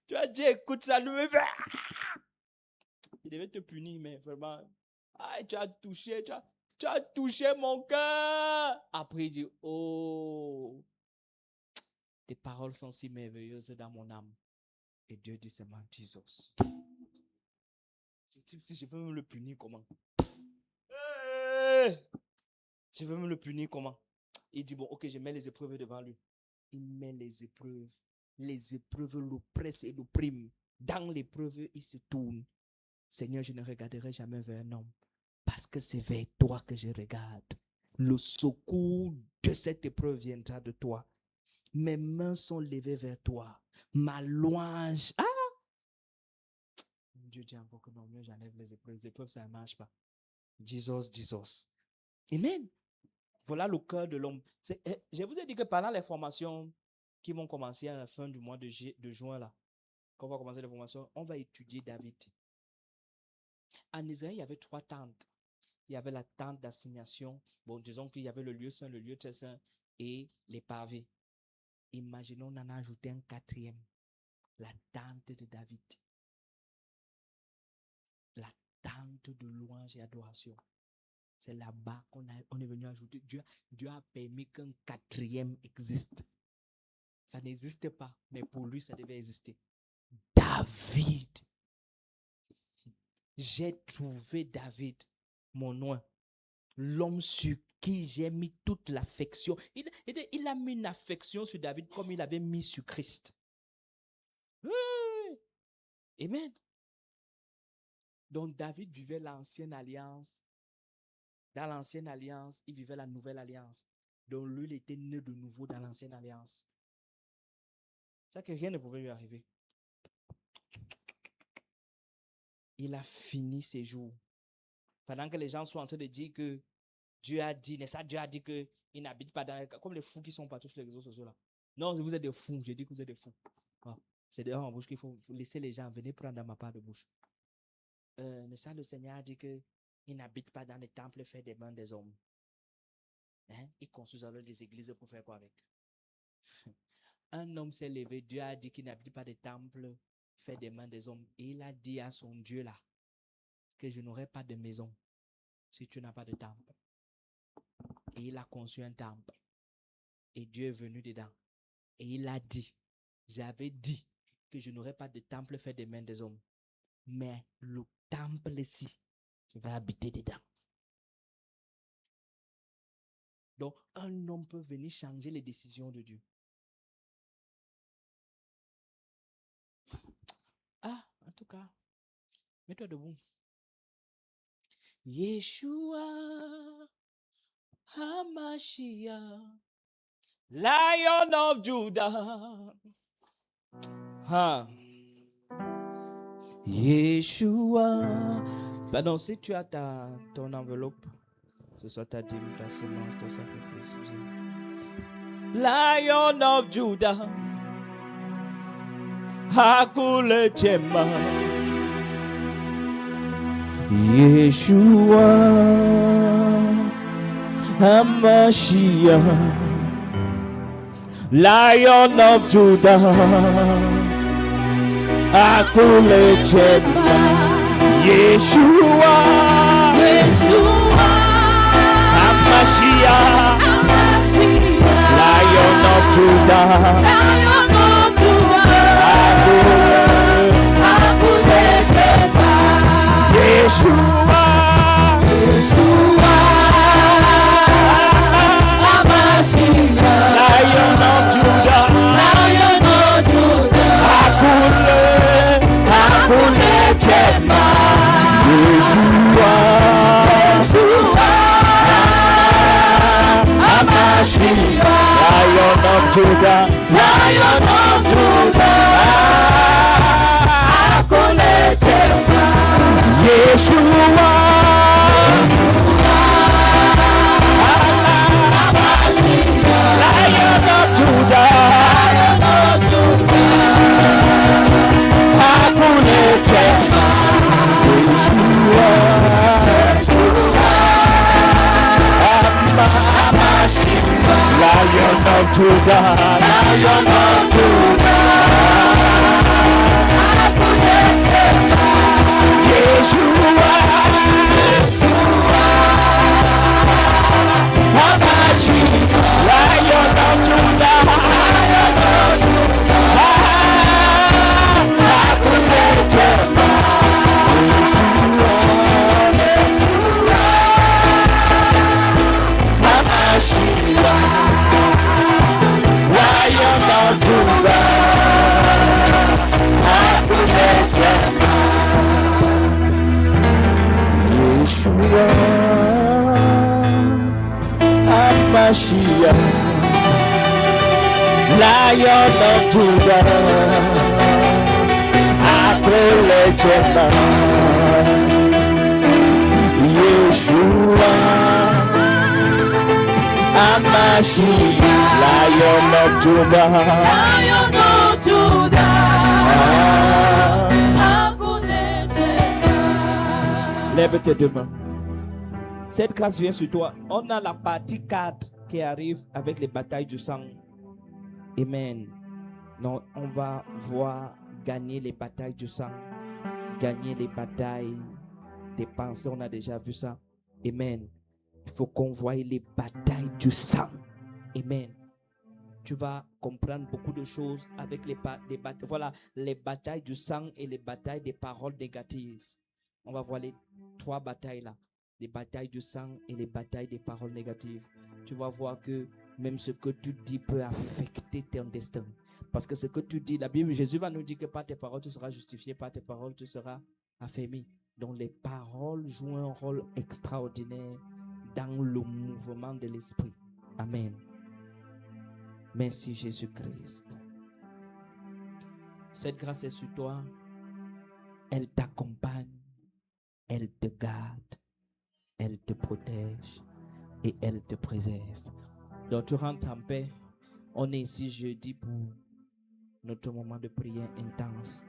tu as dit écoute ça, lui-même fait il devait te punir, mais vraiment, ah, tu as touché mon cœur. Après, il dit, oh, tes paroles sont si merveilleuses dans mon âme. Et Dieu dit, c'est mon Jesus. Si je veux me le punir, comment? Je veux me le punir, comment? Il dit, bon, ok, je mets les épreuves devant lui. Il met les épreuves. Les épreuves l'oppressent et l'oppriment. Dans l'épreuve, il se tourne. Seigneur, je ne regarderai jamais vers un homme. Parce que c'est vers toi que je regarde. Le secours de cette épreuve viendra de toi. Mes mains sont levées vers toi. Ma louange. Ah! Dieu dit encore que non, mieux j'enlève les épreuves. Les épreuves, ça ne marche pas. Jesus. Amen. Voilà le cœur de l'homme. Je vous ai dit que pendant les formations qui vont commencer à la fin du mois de juin, là, quand on va commencer les formations, on va étudier David. En Israël, il y avait 3 tentes. Il y avait la tente d'assignation. Bon, disons qu'il y avait le lieu saint, le lieu très saint et les pavés. Imaginons, on en a ajouté un 4e. La tente de David. La tente de louange et adoration. C'est là-bas qu'on est venu ajouter. Dieu a permis qu'un 4e existe. Ça n'existait pas, mais pour lui, ça devait exister. David. J'ai trouvé David, mon nom. L'homme sur qui j'ai mis toute l'affection. Il a mis une affection sur David comme il avait mis sur Christ. Oui. Amen. Donc David vivait l'ancienne alliance. Dans l'ancienne alliance, il vivait la nouvelle alliance. Donc lui, il était né de nouveau dans l'ancienne alliance. C'est que rien ne pouvait lui arriver. Il a fini ses jours. Pendant que les gens sont en train de dire que Dieu a dit, n'est-ce pas, Dieu a dit qu'il n'habite pas dans... Comme les fous qui sont partout sur les réseaux sociaux là. Non, vous êtes des fous. J'ai dit que vous êtes des fous. Ah, c'est dehors en bouche qu'il faut laisser les gens venir prendre dans ma part de bouche. N'est-ce pas, le Seigneur a dit qu'il n'habite pas dans les temples faits des mains des hommes. Hein? Il construit alors des églises pour faire quoi avec? Un homme s'est levé, Dieu a dit qu'il n'habite pas des temples faits des mains des hommes. Et il a dit à son Dieu là, que je n'aurai pas de maison si tu n'as pas de temple. Et il a conçu un temple. Et Dieu est venu dedans. Et il a dit, j'avais dit que je n'aurais pas de temple fait des mains des hommes. Mais le temple-ci, je vais habiter dedans. Donc, un homme peut venir changer les décisions de Dieu. Ah, en tout cas, mets-toi debout. Yeshua HaMashiach, Lion of Judah. Ah. Yeshua. Pardon, si tu as ton enveloppe, ce soit ta dîme, ta semence, ton sacrifice. Lion of Judah. Hakule chema Yeshua HaMashiach, Lion of Judah, Hakule chema Yeshua HaMashiach, Lion of Judah, Yeshua HaMashiach, Lion of Judah, Hakule chema Yeshua HaMashiach, Lion of Judah, Hakule chema Yeshua HaMashiach, Lion of Judah, Hakule chema Yeshua HaMashiach, Lion of Judah, Yeshua HaMashiach, Lion of Judah, Hakule chema HaMashiach, Lion of Judah, Hakule chema Yeshua HaMashiach, Lion of Judah, Hakule chema Yeshua HaMashiach, Lion of Judah, Lève tes deux mains. Cette grâce vient sur toi. On a la partie 4 qui arrive avec les batailles du sang. Amen. Non, on va voir gagner les batailles du sang, gagner les batailles des pensées. On a déjà vu ça. Amen. Il faut qu'on voie les batailles du sang. Amen. Tu vas comprendre beaucoup de choses avec les batailles. Voilà, les batailles du sang et les batailles des paroles négatives. On va voir les 3 batailles là. Les batailles du sang et les batailles des paroles négatives. Tu vas voir que même ce que tu dis peut affecter ton destin. Parce que ce que tu dis, la Bible, Jésus va nous dire que par tes paroles, tu seras justifié, par tes paroles, tu seras affermi. Donc les paroles jouent un rôle extraordinaire dans le mouvement de l'esprit. Amen. Merci Jésus-Christ. Cette grâce est sur toi. Elle t'accompagne. Elle te garde. Elle te protège. Et elle te préserve. Donc tu rentres en paix. On est ici jeudi pour notre moment de prière intense.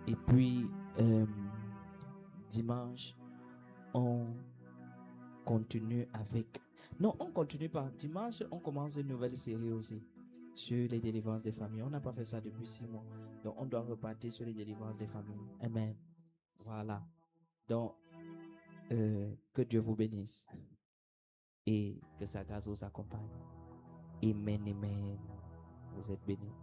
Et puis dimanche, on continue avec... Non, on continue pas. Dimanche, on commence une nouvelle série aussi sur les délivrances des familles. On n'a pas fait ça depuis 6 mois. Donc, on doit repartir sur les délivrances des familles. Amen. Voilà. Donc, que Dieu vous bénisse et que sa grâce vous accompagne. Amen, amen. Vous êtes bénis.